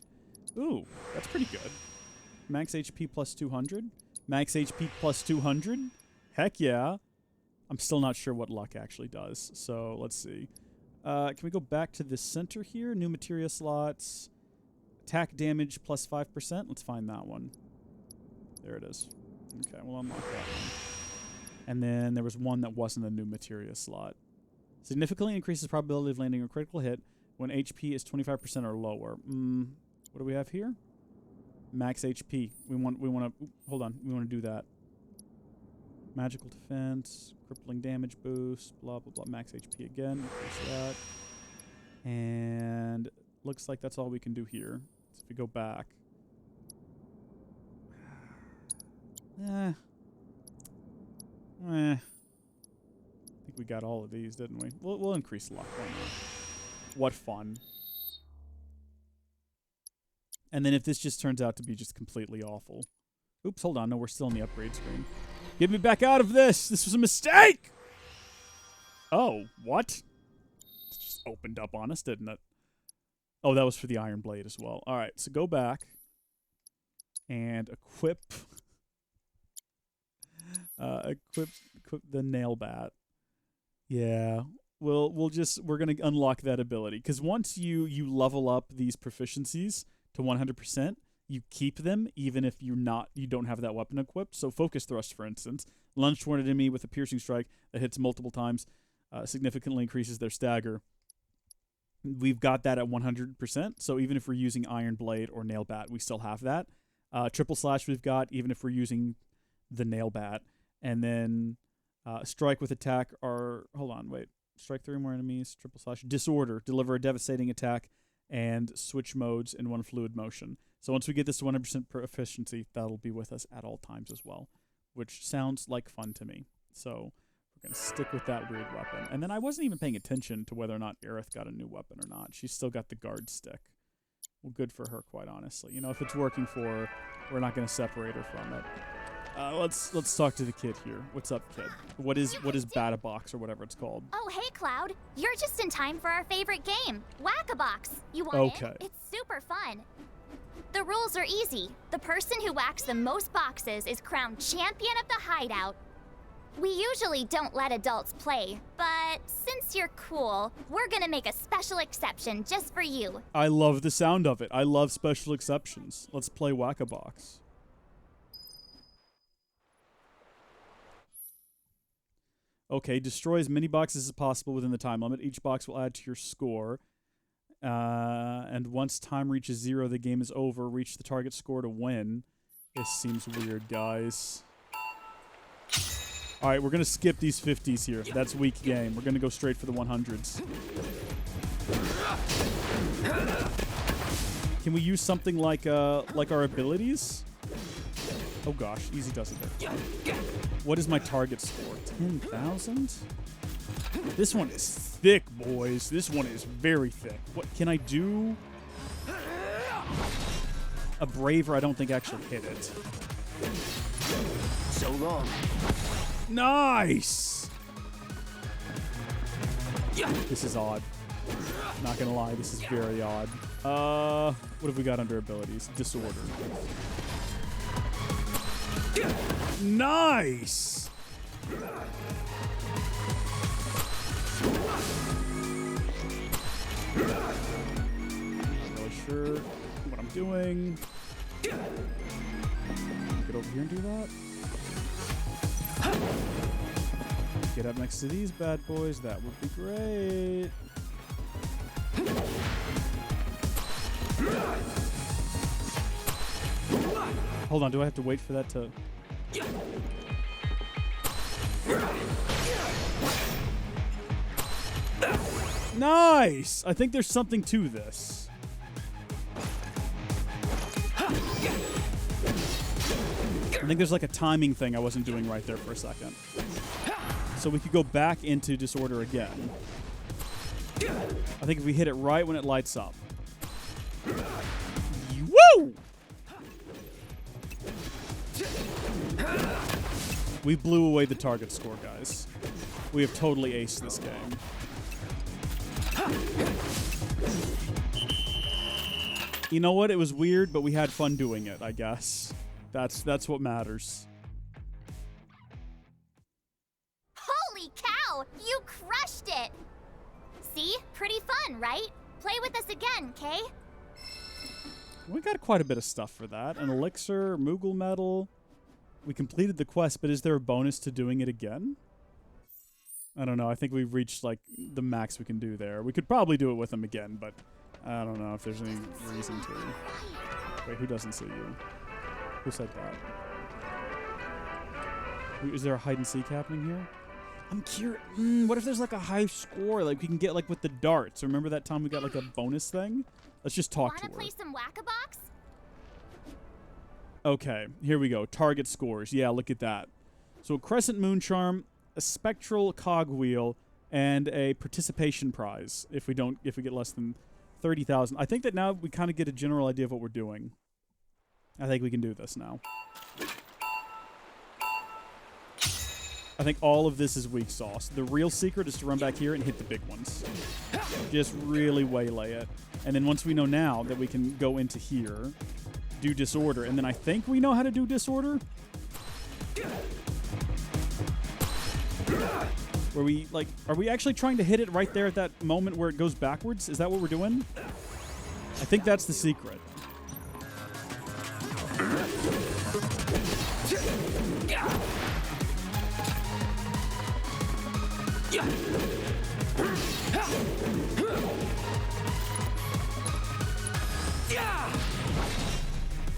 Ooh, that's pretty good. Max HP plus 200. Max HP plus 200. Heck yeah. I'm still not sure what luck actually does. So let's see. Can we go back to the center here? New materia slots. Attack damage plus 5%. Let's find that one. There it is. Okay, we'll unlock that one. And then there was one that wasn't a new materia slot. Significantly increases probability of landing a critical hit when HP is 25% or lower. What do we have here? Max HP. We want to hold on. We want to do that. Magical defense, crippling damage boost, blah blah blah. Max HP again. Increase that. And looks like that's all we can do here. So if we go back. I think we got all of these, didn't we? We'll increase luck. Why not? What fun. And then if this just turns out to be just completely awful. Oops, hold on. No, we're still on the upgrade screen. Get me back out of this! This was a mistake! Oh, what? It just opened up on us, didn't it? Oh, that was for the Iron Blade as well. Alright, so go back. And equip... equip the nail bat. Yeah. We're gonna unlock that ability. Because once you level up these proficiencies to 100%, you keep them even if you don't have that weapon equipped. So focus thrust, for instance, lunge toward an enemy with a piercing strike that hits multiple times, significantly increases their stagger. We've got that at 100%. So even if we're using Iron Blade or Nail Bat, we still have that. Triple Slash we've got even if we're using the Nail Bat, and then strike with attack or hold on, wait, strike 3 or more enemies. Triple Slash Disorder, deliver a devastating attack and switch modes in one fluid motion. So once we get this to 100% proficiency, that'll be with us at all times as well, which sounds like fun to me. So we're going to stick with that weird weapon. And then I wasn't even paying attention to whether or not Aerith got a new weapon or not. She's still got the guard stick. Well, good for her, quite honestly. You know, if it's working for her, we're not going to separate her from it. Let's talk to the kid here. What's up, kid? What is Batabox or whatever it's called? Oh, hey, Cloud. You're just in time for our favorite game, Whack-a-Box. You want it? It's super fun. The rules are easy. The person who whacks the most boxes is crowned champion of the hideout. We usually don't let adults play, but since you're cool, we're gonna make a special exception just for you. I love the sound of it. I love special exceptions. Let's play Whack-a-Box. Okay, destroy as many boxes as possible within the time limit. Each box will add to your score. And once time reaches 0, the game is over. Reach the target score to win. This seems weird, guys. Alright, we're going to skip these 50s here. That's weak game. We're going to go straight for the 100s. Can we use something like our abilities? Oh gosh, easy does it there. What is my target score? 10,000? This one is thick, boys. This one is very thick. What can I do? A Braver, I don't think actually hit it. So long. Nice! This is odd. Not gonna lie, this is very odd. What have we got under abilities? Disorder. Nice! Not really sure what I'm doing. Get over here and do that. Get up next to these bad boys. That would be great. Hold on, do I have to wait for that to... Nice! I think there's something to this. I think there's like a timing thing I wasn't doing right there for a second. So we could go back into disorder again. I think if we hit it right when it lights up. Woo! We blew away the target score, guys. We have totally aced this game. You know what? It was weird, but we had fun doing it, I guess. That's what matters. Holy cow! You crushed it! See? Pretty fun, right? Play with us again, Kay? We got quite a bit of stuff for that. An elixir, Moogle medal. We completed the quest, but is there a bonus to doing it again? I don't know. I think we've reached, like, the max we can do there. We could probably do it with them again, but I don't know if there's any reason to. Wait, who doesn't see you? Who said that? Is there a hide and seek happening here? I'm curious. What if there's like a high score? Like we can get like with the darts. Remember that time we got like a bonus thing? Let's just talk to her. Wanna play some whack-a-box? Okay, here we go. Target scores. Yeah, look at that. So a Crescent Moon Charm, a Spectral Cogwheel, and a participation prize if we get less than 30,000. I think that now we kind of get a general idea of what we're doing. I think we can do this now. I think all of this is weak sauce. The real secret is to run back here and hit the big ones. Just really waylay it. And then once we know now that we can go into here, do disorder, and then I think we know how to do disorder. Where we, like, are we actually trying to hit it right there at that moment where it goes backwards? Is that what we're doing? I think that's the secret.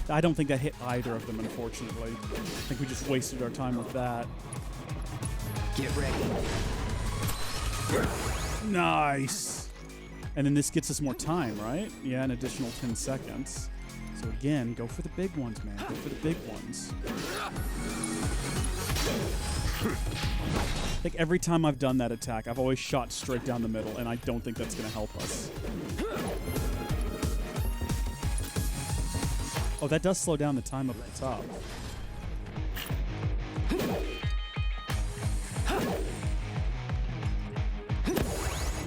I don't think that hit either of them, unfortunately. I think we just wasted our time with that. Get ready. Nice. And then this gets us more time, right? Yeah, an additional 10 seconds. So again, go for the big ones, man. Go for the big ones. I think every time I've done that attack, I've always shot straight down the middle, and I don't think that's going to help us. Oh, that does slow down the time up at the top.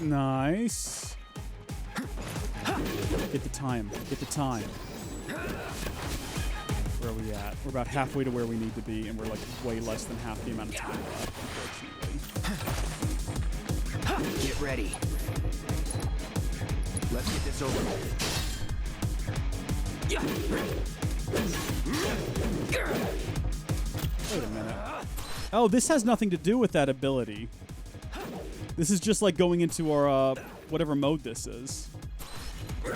Nice. Get the time. Get the time. Where are we at? We're about halfway to where we need to be, and we're like way less than half the amount of time left, unfortunately. Get ready. Let's get this over with. Wait a minute. Oh, this has nothing to do with that ability. This is just like going into our, whatever mode this is. We're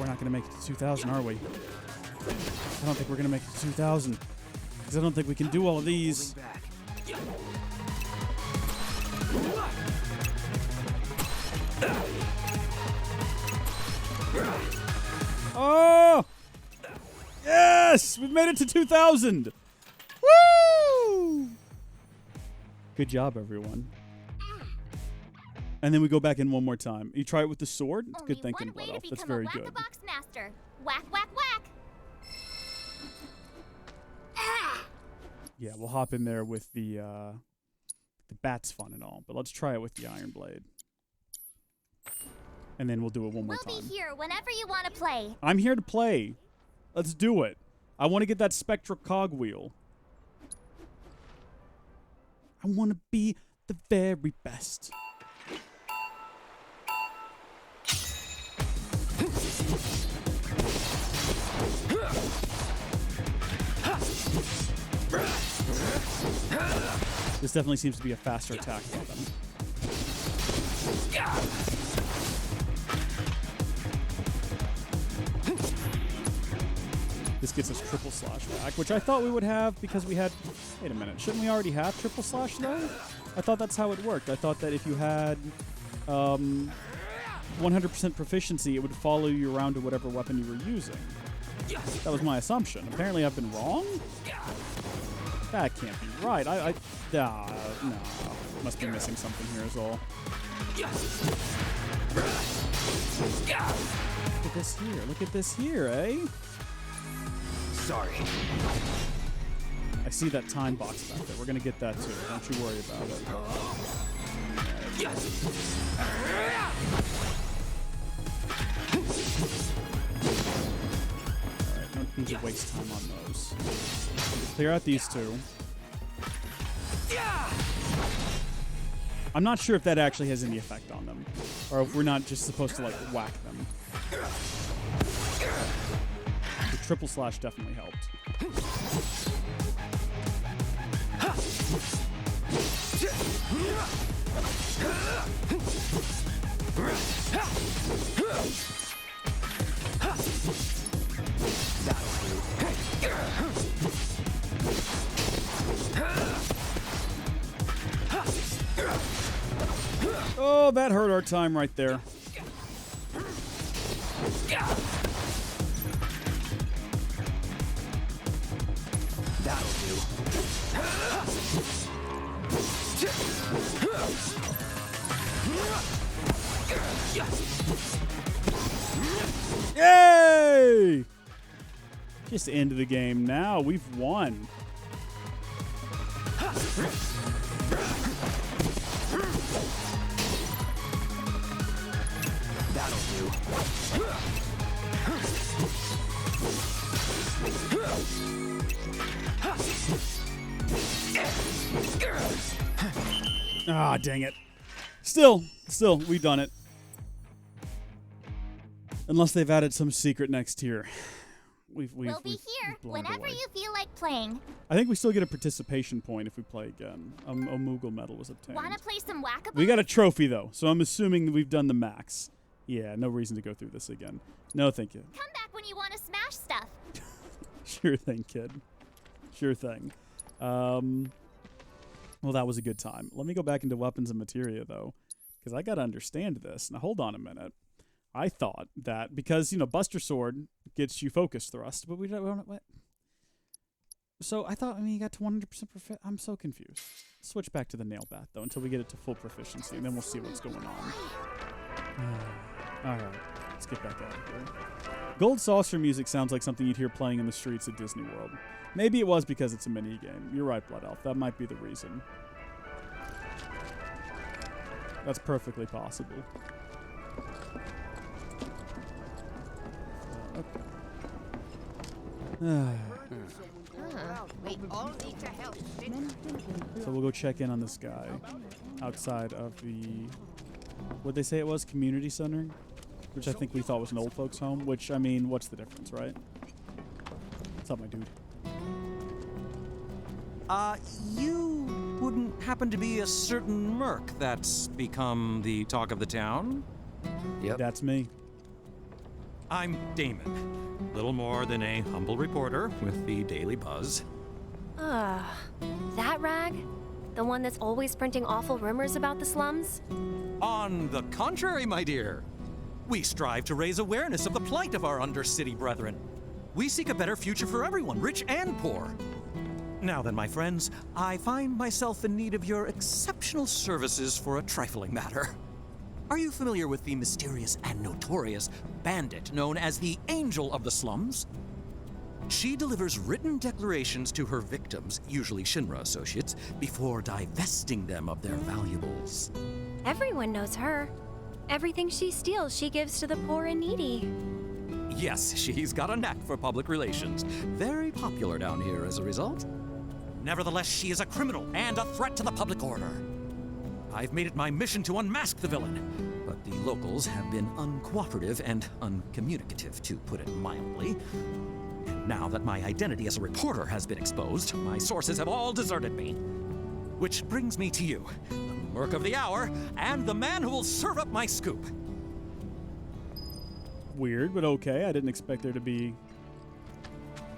not going to make it to 2,000, are we? I don't think we're going to make it to 2,000. Because I don't think we can do all of these. Oh! Yes! We've made it to 2,000! Woo! Good job, everyone. And then we go back in one more time. You try it with the sword? It's good thinking, Blood Elf. That's very good. Whack-a-box master. Whack, whack, whack! Yeah, we'll hop in there with the bat's fun and all. But let's try it with the Iron Blade. And then we'll do it one more time. We'll be here whenever you want to play. I'm here to play. Let's do it. I want to get that Spectral Cogwheel. I want to be the very best. This definitely seems to be a faster attack weapon. This gets us triple slash back, which I thought we would have because we had... Wait a minute. Shouldn't we already have triple slash, though? I thought that's how it worked. I thought that if you had 100% proficiency, it would follow you around to whatever weapon you were using. That was my assumption. Apparently I've been wrong? That can't be right. No. Must be missing something here is all. Look at this here. Look at this here, eh? Sorry. I see that time box back there. We're gonna get that too. Don't you worry about it. Alright, don't need to waste time on those. Clear out these two. I'm not sure if that actually has any effect on them, or if we're not just supposed to like whack them. The triple slash definitely helped. Oh, that hurt our time right there. That'll do. Yay! Just the end of the game now. We've won. That'll do. Ah, dang it. Still, we've done it. Unless they've added some secret next tier. We'll be here whenever you feel like playing. I think we still get a participation point if we play again. A Moogle medal was obtained. Wanna play some whack-a-mole? We got a trophy, though, so I'm assuming that we've done the max. Yeah, no reason to go through this again. No, thank you. Come back when you want to smash stuff. Sure thing, kid. Sure thing. Well, that was a good time. Let me go back into weapons and materia, though, because I got to understand this. Now, hold on a minute. I thought that because, Buster Sword gets you focus thrust, but we don't. What? So I thought, you got to 100% proficient. I'm so confused. Switch back to the nail bat, though, until we get it to full proficiency, and then we'll see what's going on. All right, let's get back out of here. Gold Saucer music sounds like something you'd hear playing in the streets at Disney World. Maybe it was because it's a mini game. You're right, Blood Elf. That might be the reason. That's perfectly possible. So we'll go check in on this guy outside of the, what'd they say it was? Community center? Which I think we thought was an old folks home, which, what's the difference, right? What's up, my dude? You wouldn't happen to be a certain merc that's become the talk of the town? Yep. That's me. I'm Damon. Little more than a humble reporter with the Daily Buzz. That rag? The one that's always printing awful rumors about the slums? On the contrary, my dear. We strive to raise awareness of the plight of our undercity brethren. We seek a better future for everyone, rich and poor. Now then, my friends, I find myself in need of your exceptional services for a trifling matter. Are you familiar with the mysterious and notorious bandit known as the Angel of the Slums? She delivers written declarations to her victims, usually Shinra associates, before divesting them of their valuables. Everyone knows her. Everything she steals, she gives to the poor and needy. Yes, she's got a knack for public relations. Very popular down here as a result. Nevertheless, she is a criminal and a threat to the public order. I've made it my mission to unmask the villain, but the locals have been uncooperative and uncommunicative, to put it mildly. And now that my identity as a reporter has been exposed, my sources have all deserted me. Which brings me to you, the merc of the hour, and the man who will serve up my scoop. Weird, but okay. I didn't expect there to be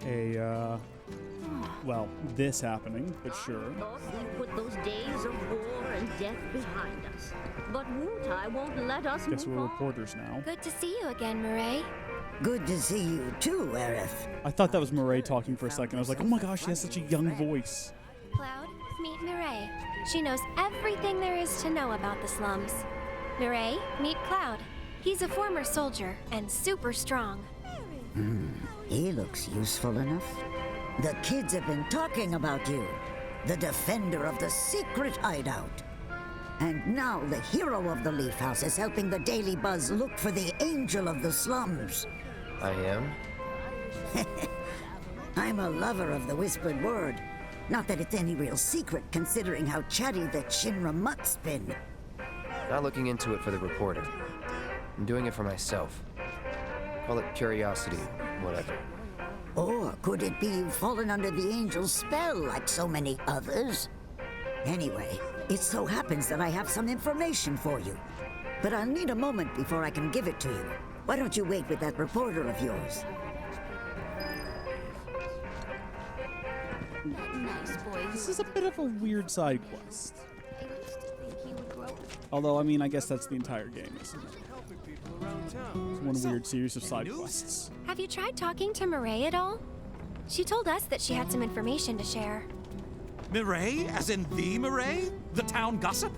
a well, this happening, but sure. Thought we put those days of war and death behind us. But Wutai won't let us Guess move we're on. reporters now. Good to see you again, Murray. Good to see you too, Aerith. I thought that was Murray talking for a second. I was like, oh my gosh, she has such a young voice. Cloud, meet Murray. She knows everything there is to know about the slums. Murray, meet Cloud. He's a former soldier and super strong. He looks useful enough. The kids have been talking about you. The defender of the secret hideout. And now the hero of the Leaf House is helping the Daily Buzz look for the angel of the slums. I am? I'm a lover of the whispered word. Not that it's any real secret, considering how chatty that Shinra mutt's been. Not looking into it for the reporter. I'm doing it for myself. Call it curiosity, whatever. Or could it be you've fallen under the angel's spell like so many others? Anyway, it so happens that I have some information for you. But I'll need a moment before I can give it to you. Why don't you wait with that reporter of yours? This is a bit of a weird side quest. Although, I mean, I guess that's the entire game, isn't it? It's one weird series of side quests. Have you tried talking to Murray at all? She told us that she had some information to share. Mireille, as in the Mireille? The town gossip?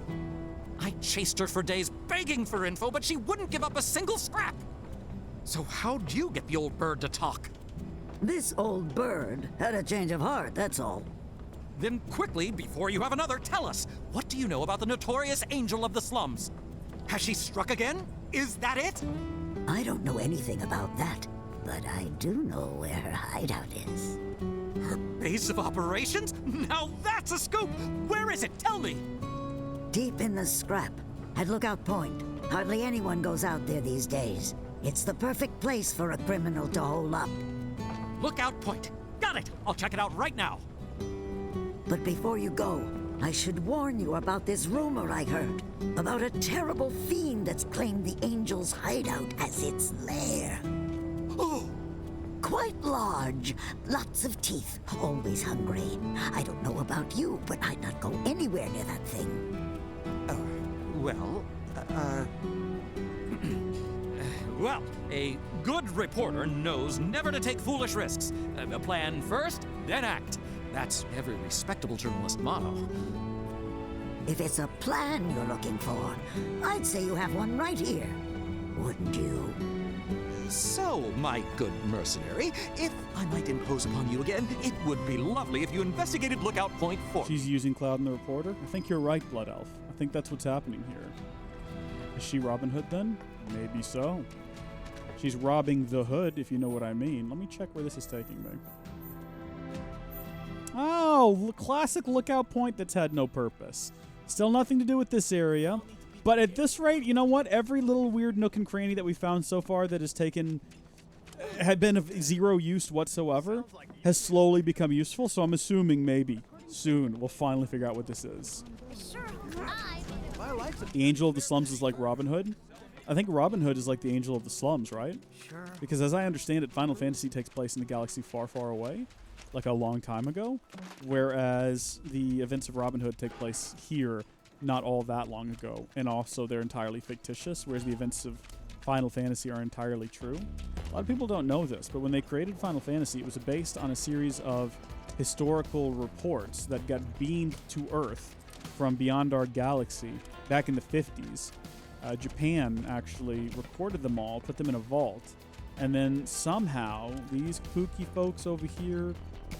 I chased her for days begging for info, but she wouldn't give up a single scrap. So how'd you get the old bird to talk? This old bird had a change of heart, that's all. Then quickly, before you have another, tell us, what do you know about the notorious angel of the slums? Has she struck again? Is that it? I don't know anything about that, but I do know where her hideout is. Her base of operations? Now that's a scoop! Where is it? Tell me! Deep in the scrap, at Lookout Point. Hardly anyone goes out there these days. It's the perfect place for a criminal to hole up. Lookout Point. Got it! I'll check it out right now. But before you go, I should warn you about this rumor I heard. About a terrible fiend that's claimed the angel's hideout as its lair. Oh! Quite large, lots of teeth, always hungry. I don't know about you, but I'd not go anywhere near that thing. Well, a good reporter knows never to take foolish risks. Plan first, then act. That's every respectable journalist motto. If it's a plan you're looking for, I'd say you have one right here. Wouldn't you? So, my good mercenary, if I might impose upon you again, it would be lovely if you investigated Lookout Point 4. She's using Cloud and the reporter? I think you're right, Blood Elf. I think that's what's happening here. Is she Robin Hood then? Maybe so. She's robbing the hood, if you know what I mean. Let me check where this is taking me. Oh, classic Lookout Point that's had no purpose. Still nothing to do with this area. But at this rate, you know what? Every little weird nook and cranny that we found so far that had been of zero use whatsoever, has slowly become useful. So I'm assuming maybe soon we'll finally figure out what this is. The Angel of the Slums is like Robin Hood. I think Robin Hood is like the Angel of the Slums, right? Sure. Because as I understand it, Final Fantasy takes place in a galaxy far, far away, like a long time ago, whereas the events of Robin Hood take place here not all that long ago, and also they're entirely fictitious, whereas the events of Final Fantasy are entirely true. A lot of people don't know this, but when they created Final Fantasy, it was based on a series of historical reports that got beamed to Earth from beyond our galaxy back in the 50s. Japan actually recorded them all, put them in a vault, and then somehow these kooky folks over here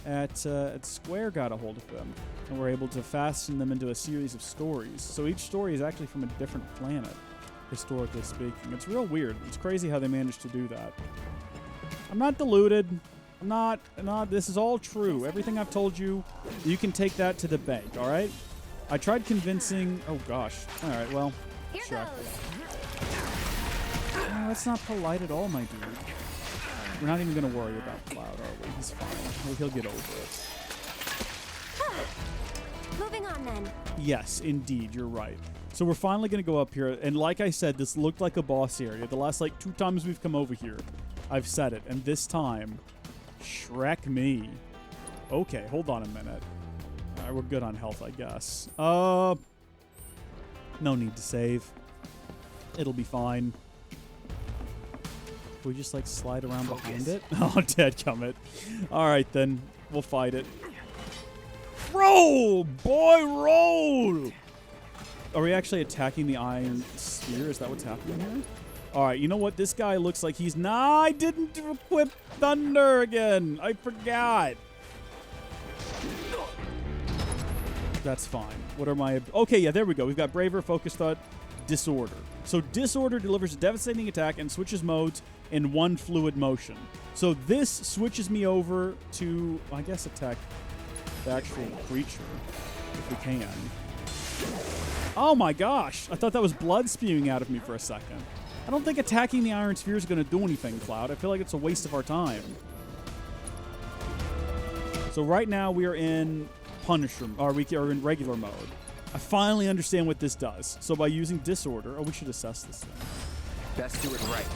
at Square got a hold of them and were able to fasten them into a series of stories. So each story is actually from a different planet, historically speaking. It's real weird. It's crazy how they managed to do that. I'm not deluded. I'm not. This is all true. Everything I've told you, you can take that to the bank, all right? I tried convincing... Oh, gosh. All right, well... Sure. Oh, that's not polite at all, my dude. We're not even going to worry about Cloud, are we? He's fine. He'll get over it. Moving on, then. Yes, indeed. You're right. So we're finally going to go up here. And like I said, this looked like a boss area. The last, 2 times we've come over here, I've said it. And this time, Shrek me. Okay, hold on a minute. All right, we're good on health, I guess. No need to save. It'll be fine. Can we just, like, slide around behind it? Oh, dadgummit. All right, then. We'll fight it. Roll! Boy, roll! Are we actually attacking the iron sphere? Is that what's happening here? All right, you know what? This guy looks like he's... Nah, I didn't equip thunder again. I forgot. That's fine. What are my... Okay, yeah, there we go. We've got Braver, Focus Thought, Disorder. So Disorder delivers a devastating attack and switches modes in one fluid motion. So this switches me over to, I guess, attack the actual creature, if we can. Oh my gosh! I thought that was blood spewing out of me for a second. I don't think attacking the Iron Sphere is going to do anything, Cloud. I feel like it's a waste of our time. So right now we are in Punisher, or we are in regular mode. I finally understand what this does. So by using Disorder, oh, we should assess this thing. Best do it right.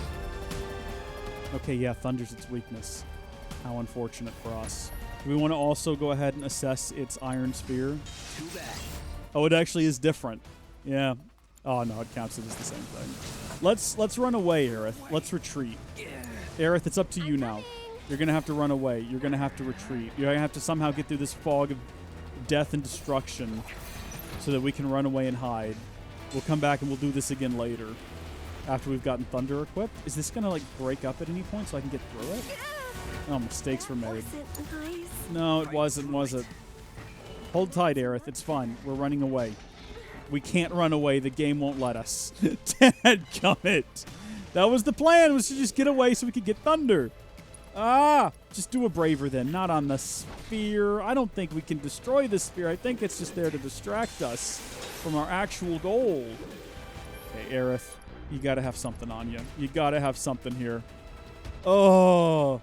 Okay, yeah, Thunder's its weakness. How unfortunate for us. Do we want to also go ahead and assess its Iron Sphere? Too bad. Oh, it actually is different. Yeah. Oh, no, it counts it as the same thing. Let's run away, Aerith. Let's retreat. Aerith, it's up to you now. You're going to have to run away. You're going to have to retreat. You're going to have to somehow get through this fog of death and destruction so that we can run away and hide. We'll come back and we'll do this again later after we've gotten Thunder equipped. Is this going to, like, break up at any point so I can get through it? Oh, mistakes were made. No, it wasn't, was it? Hold tight, Aerith. It's fine. We're running away. We can't run away. The game won't let us. Dadgummit. That was the plan, was to just get away so we could get Thunder. Ah! Just do a Braver then, not on the sphere. I don't think we can destroy the sphere. I think it's just there to distract us from our actual goal. Okay, Aerith, you gotta have something on you. You gotta have something here. Oh!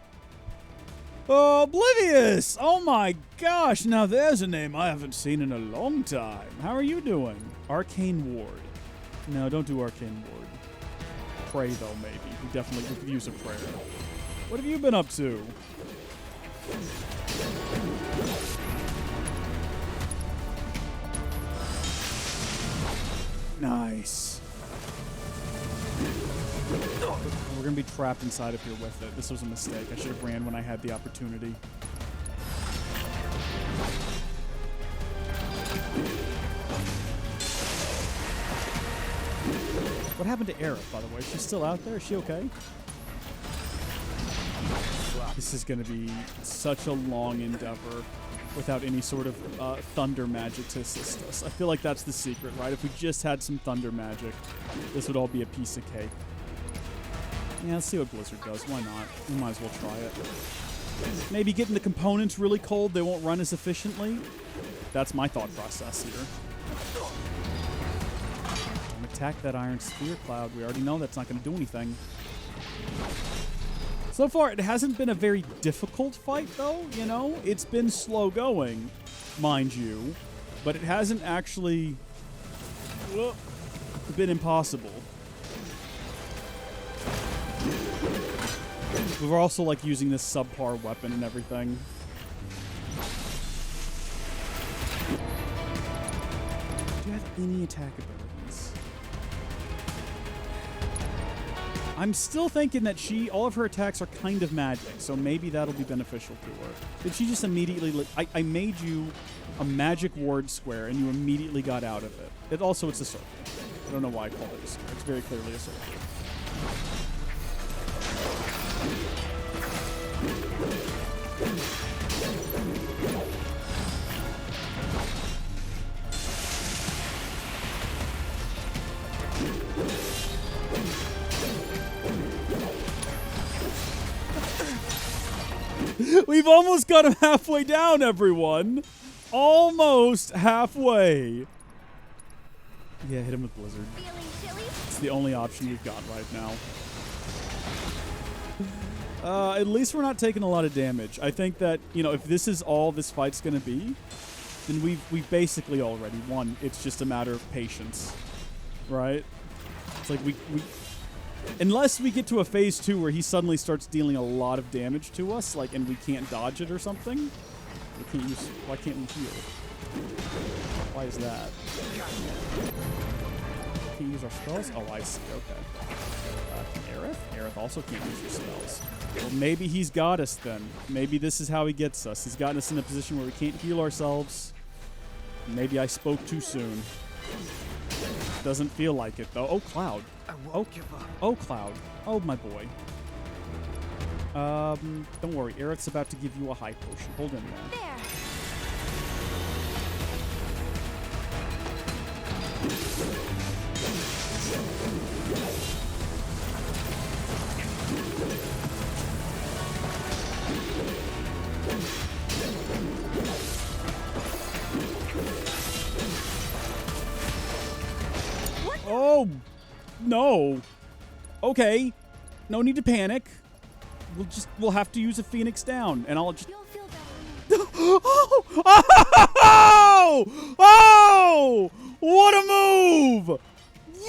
Oh, Oblivious! Oh my gosh, now there's a name I haven't seen in a long time. How are you doing? Arcane Ward. No, don't do Arcane Ward. Pray, though, maybe. We definitely could use a prayer. What have you been up to? Nice. We're going to be trapped inside of here with it. This was a mistake. I should have ran when I had the opportunity. What happened to Aerith, by the way? Is she still out there? Is she okay? This is going to be such a long endeavor without any sort of thunder magic to assist us. I feel like that's the secret, right? If we just had some thunder magic, this would all be a piece of cake. Yeah, let's see what Blizzard does. Why not? We might as well try it. Maybe getting the components really cold, they won't run as efficiently. That's my thought process here. Attack that Iron Sphere, Cloud. We already know that's not going to do anything. So far, it hasn't been a very difficult fight, though, you know? It's been slow going, mind you. But it hasn't actually been impossible. We're also, like, using this subpar weapon and everything. Do you have any attack abilities? I'm still thinking that all of her attacks are kind of magic, so maybe that'll be beneficial to her. Did she just immediately... I made you a magic ward square, and you immediately got out of it. It's a circle. I don't know why I called it a square. It's very clearly a circle. We've almost got him halfway down, everyone. Almost halfway. Yeah, hit him with Blizzard. It's the only option we've got right now. At least we're not taking a lot of damage. I think that, you know, if this is all this fight's going to be, then we've basically already won. It's just a matter of patience, right? It's like we unless we get to a phase 2 where he suddenly starts dealing a lot of damage to us, like, and we can't dodge it or something, Why can't we heal? Why is that? Can't use our spells? Oh, I see. Okay. Aerith? Aerith also can't use her spells. Well, maybe he's got us then. Maybe this is how he gets us. He's gotten us in a position where we can't heal ourselves. Maybe I spoke too soon. Doesn't feel like it, though. Oh, Cloud. Oh, Cloud. Oh, my boy. Don't worry. Aerith's about to give you a high potion. Hold in there. There. Oh, no. Okay. No need to panic. We'll have to use a Phoenix down, and I'll just. You'll feel better. Oh! Oh! What a move!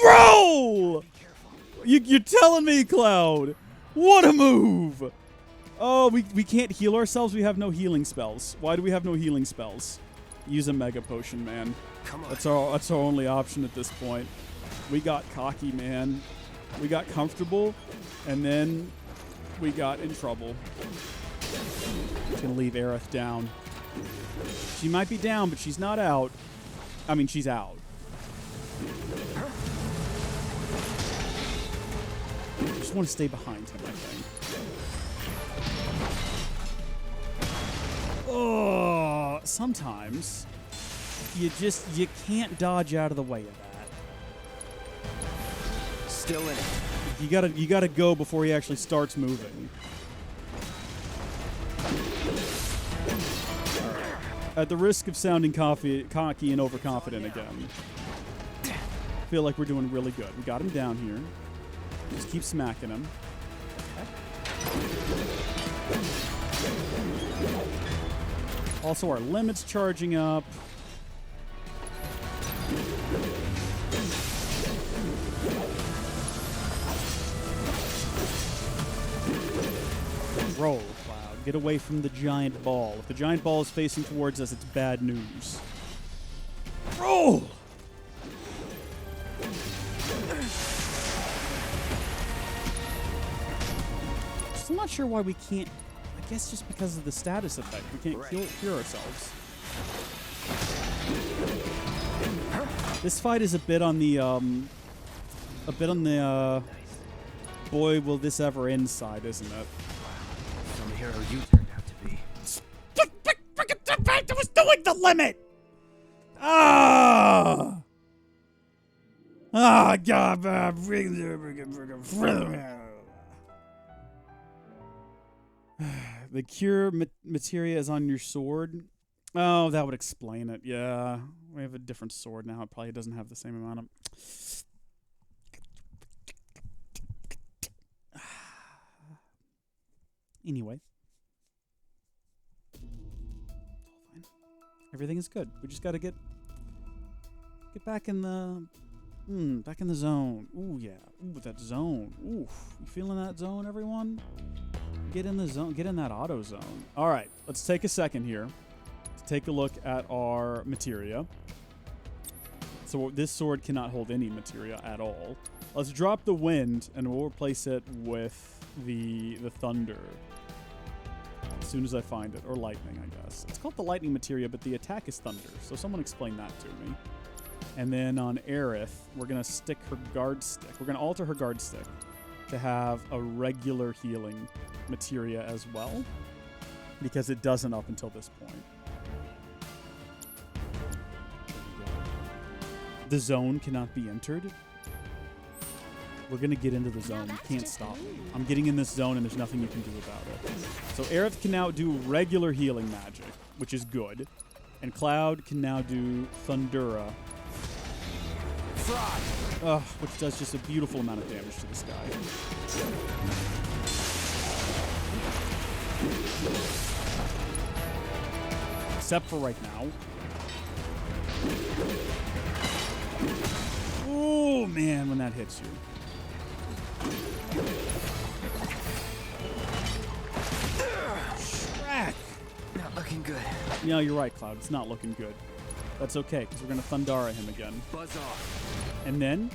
Roll! You're telling me, Cloud. What a move! Oh, we can't heal ourselves. We have no healing spells. Why do we have no healing spells? Use a Mega Potion, man. Come on. That's our only option at this point. We got cocky, man. We got comfortable, and then we got in trouble. It's gonna leave Aerith down. She might be down, but she's not out. I mean, she's out. I just want to stay behind him, I think. Oh, sometimes you can't dodge out of the way of that. Still in it. You gotta go before he actually starts moving. At the risk of sounding cocky and overconfident again, I feel like we're doing really good. We got him down here. Just keep smacking him. Also, our limit's charging up. Roll, Cloud. Get away from the giant ball. If the giant ball is facing towards us, it's bad news. Roll! Still not sure why we can't. I guess just because of the status effect. We can't cure ourselves. This fight is a bit on the boy, will this ever end side, isn't it? Some hero you turned out to be. I was doing the limit! Ah! Ah, God. The cure materia is on your sword. Oh, that would explain it. Yeah. We have a different sword now. It probably doesn't have the same amount of... Anyway. Fine. Everything is good. We just gotta get back in the zone. Ooh, yeah. Ooh, that zone. Ooh, you feeling that zone, everyone? Get in the zone. Get in that auto zone. All right, let's take a second here to take a look at our materia. So this sword cannot hold any materia at all. Let's drop the wind, and we'll replace it with the thunder. As soon as I find it. Or lightning, I guess. It's called the lightning materia, but the attack is thunder. So someone explain that to me. And then on Aerith, we're going to stick her guard stick. We're going to alter her guard stick to have a regular healing materia as well, because it doesn't up until this point. The zone cannot be entered. We're going to get into the zone. You can't stop me. I'm getting in this zone, and there's nothing you can do about it. So Aerith can now do regular healing magic, which is good. And Cloud can now do Thundura, which does just a beautiful amount of damage to this guy. Except for right now. Oh, man, when that hits you. Shrek! Not looking good. Yeah, you're right, Cloud. It's not looking good. That's okay, because we're going to Thundara him again. Buzz off. And then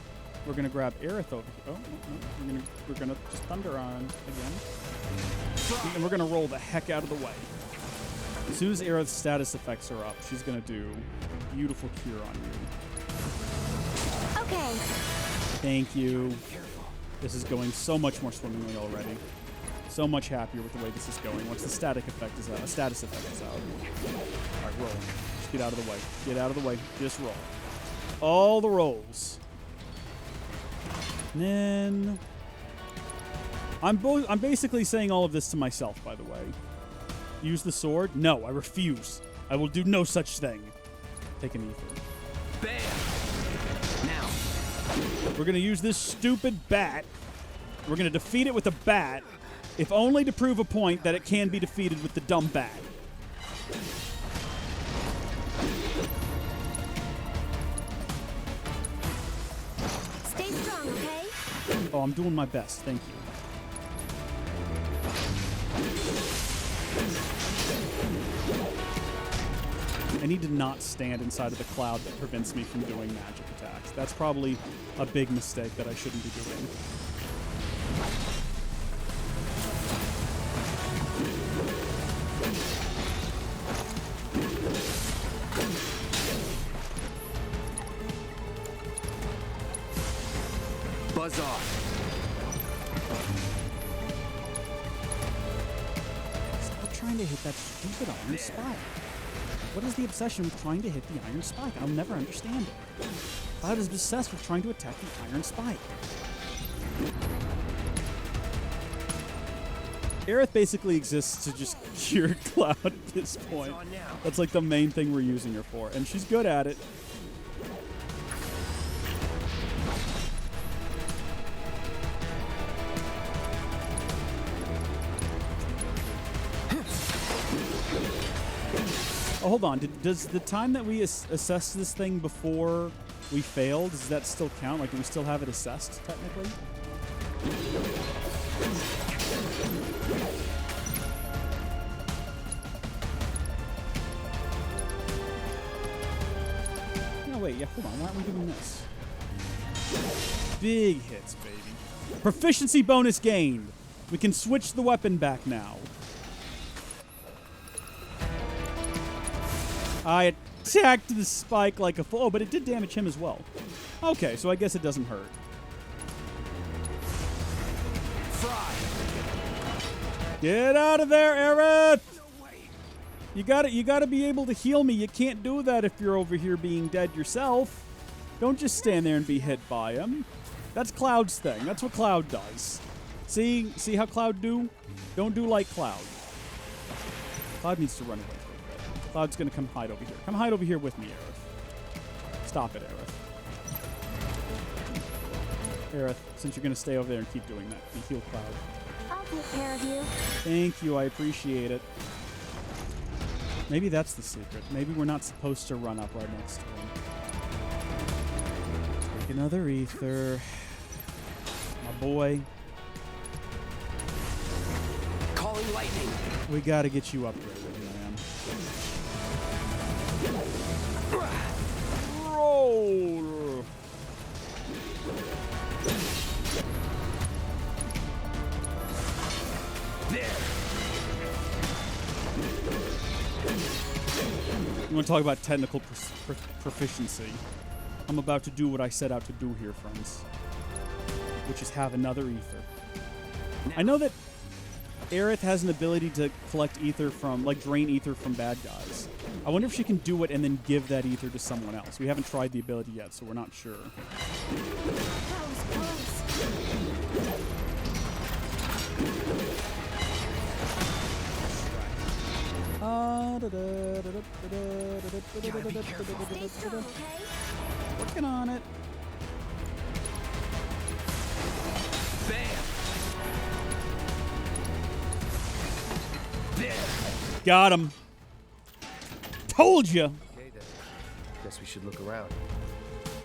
we're going to grab Aerith over here. Oh, no. We're gonna just Thunder on again. And we're going to roll the heck out of the way. As soon as Aerith's status effects are up, she's going to do beautiful cure on you. Okay. Thank you. This is going so much more swimmingly already. So much happier with the way this is going. Once the status effect is out. All right, roll. Just get out of the way. Get out of the way. Just roll. All the rolls. And then I'm basically saying all of this to myself, by the way. Use the sword? No, I refuse. I will do no such thing. Take an ether. Bam! Now. We're going to use this stupid bat. We're going to defeat it with a bat, if only to prove a point that it can be defeated with the dumb bat. Stay strong, okay? Oh, I'm doing my best. Thank you. I need to not stand inside of the cloud that prevents me from doing magic attacks. That's probably a big mistake that I shouldn't be doing. Buzz off. Stop trying to hit that stupid iron spike. What is the obsession with trying to hit the iron spike? I'll never understand it. Cloud is obsessed with trying to attack the iron spike. Aerith basically exists to just cure Cloud at this point. That's like the main thing we're using her for, and she's good at it. Oh, hold on. Does the time that we assessed this thing before we failed, does that still count? Like, do we still have it assessed, technically? No, wait. Yeah, hold on. Why aren't we doing this? Big hits, baby. Proficiency bonus gained. We can switch the weapon back now. I attacked the spike like a fool. Oh, but it did damage him as well. Okay, so I guess it doesn't hurt. Fry. Get out of there, Aerith! You gotta be able to heal me. You can't do that if you're over here being dead yourself. Don't just stand there and be hit by him. That's Cloud's thing. That's what Cloud does. See how Cloud do? Don't do like Cloud. Cloud needs to run away. Cloud's gonna come hide over here. Come hide over here with me, Aerith. Stop it, Aerith. Aerith, since you're gonna stay over there and keep doing that, you heal Cloud. I'll take care of you. Thank you, I appreciate it. Maybe that's the secret. Maybe we're not supposed to run up right next to him. Take another ether. My boy. Calling lightning. We gotta get you upgraded, man. Roll! There. You want to talk about technical proficiency? I'm about to do what I set out to do here, friends. Which is have another ether. I know that Aerith has an ability to collect ether from, like, drain ether from bad guys. I wonder if she can do it and then give that ether to someone else. We haven't tried the ability yet, so we're not sure. Working on it. Bam. There. Got him. Told you. Okay then. Guess we should look around.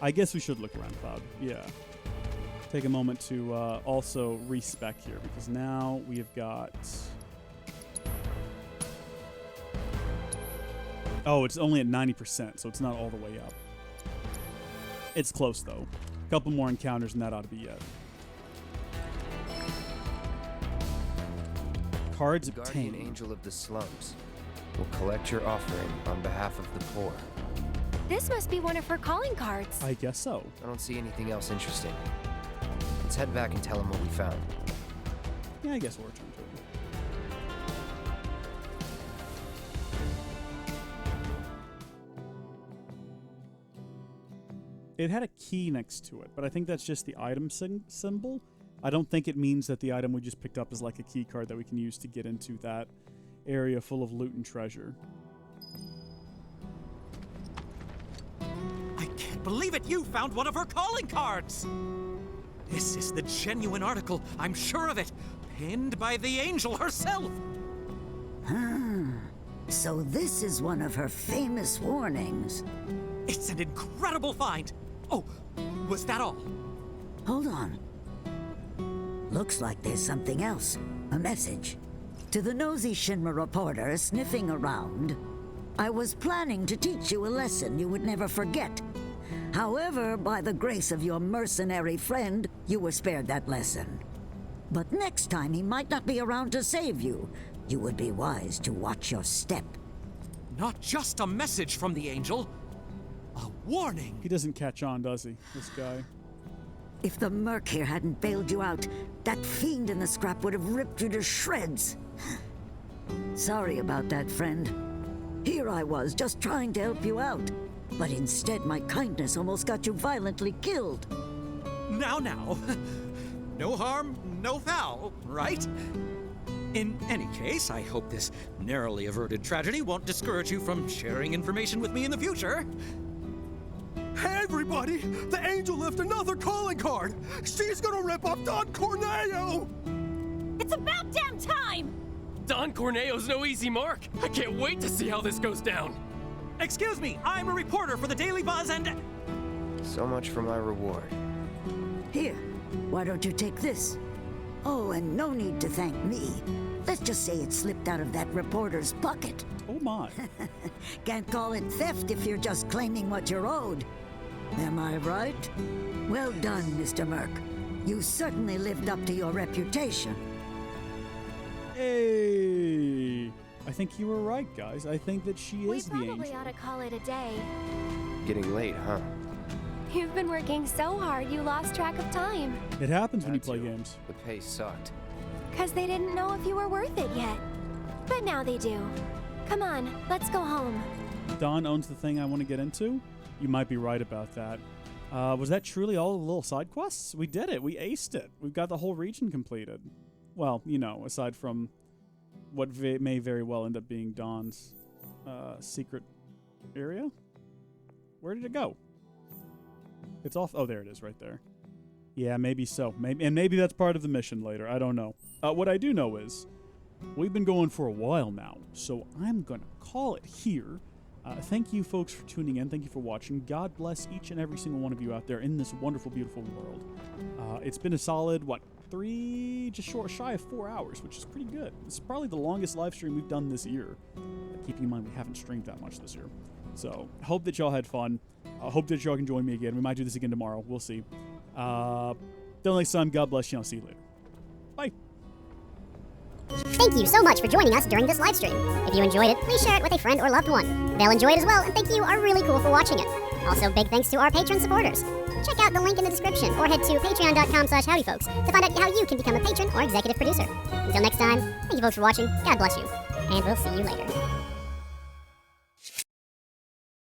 I guess we should look around, Cloud. Yeah. Take a moment to also respec here, because now we have got Oh, it's only at 90%, so it's not all the way up. It's close, though. A couple more encounters, and that ought to be it. Cards Guardian obtained. Angel of the Slums will collect your offering on behalf of the poor. This must be one of her calling cards. I guess so. I don't see anything else interesting. Let's head back and tell him what we found. Yeah, I guess we'll return to it. It had a key next to it, but I think that's just the item symbol. I don't think it means that the item we just picked up is like a key card that we can use to get into that area full of loot and treasure. I can't believe it! You found one of her calling cards! This is the genuine article, I'm sure of it. Pinned by the angel herself! So this is one of her famous warnings. It's an incredible find! Oh, was that all? Hold on. Looks like there's something else. A message. To the nosy Shinra reporter sniffing around, I was planning to teach you a lesson you would never forget. However, by the grace of your mercenary friend, you were spared that lesson. But next time he might not be around to save you. You would be wise to watch your step. Not just a message from the angel, a warning. He doesn't catch on, does he, this guy? If the Merc here hadn't bailed you out, that fiend in the scrap would have ripped you to shreds. Sorry about that, friend. Here I was, just trying to help you out. But instead, my kindness almost got you violently killed. Now. No harm, no foul, right? In any case, I hope this narrowly averted tragedy won't discourage you from sharing information with me in the future. Hey, everybody! The angel left another calling card! She's gonna rip off Don Corneo! It's about damn time! Don Corneo's no easy mark. I can't wait to see how this goes down. Excuse me, I'm a reporter for the Daily Buzz and... So much for my reward. Here, why don't you take this? Oh, and no need to thank me. Let's just say it slipped out of that reporter's pocket. Oh my. Can't call it theft if you're just claiming what you're owed. Am I right? Well done, Mr. Merc. You certainly lived up to your reputation. Hey! I think you were right, guys. I think that she is the angel. We probably ought to call it a day. Getting late, huh? You've been working so hard you lost track of time. It happens when you play games. The pace sucked. Because they didn't know if you were worth it yet. But now they do. Come on, let's go home. Don owns the thing I want to get into? You might be right about that. Was that truly all the little side quests? We did it. We aced it. We've got the whole region completed. Well, you know, aside from what may very well end up being Don's secret area. Where did it go? It's off. Oh, there it is, right there. Yeah, maybe so. Maybe that's part of the mission later. I don't know. What I do know is we've been going for a while now, so I'm going to call it here. Thank you, folks, for tuning in. Thank you for watching. God bless each and every single one of you out there in this wonderful, beautiful world. It's been a solid, just shy of 4 hours, which is pretty good. This is probably the longest live stream we've done this year. Keeping in mind we haven't streamed that much this year. So, hope that y'all had fun. Hope that y'all can join me again. We might do this again tomorrow. We'll see. Till next time, God bless you. I'll see you later. Bye. Thank you so much for joining us during this live stream. If you enjoyed it, please share it with a friend or loved one. They'll enjoy it as well, and think you are really cool for watching it. Also, big thanks to our patron supporters. Check out the link in the description or head to patreon.com/howdyfolks to find out how you can become a patron or executive producer. Until next time, thank you folks for watching, God bless you, and we'll see you later.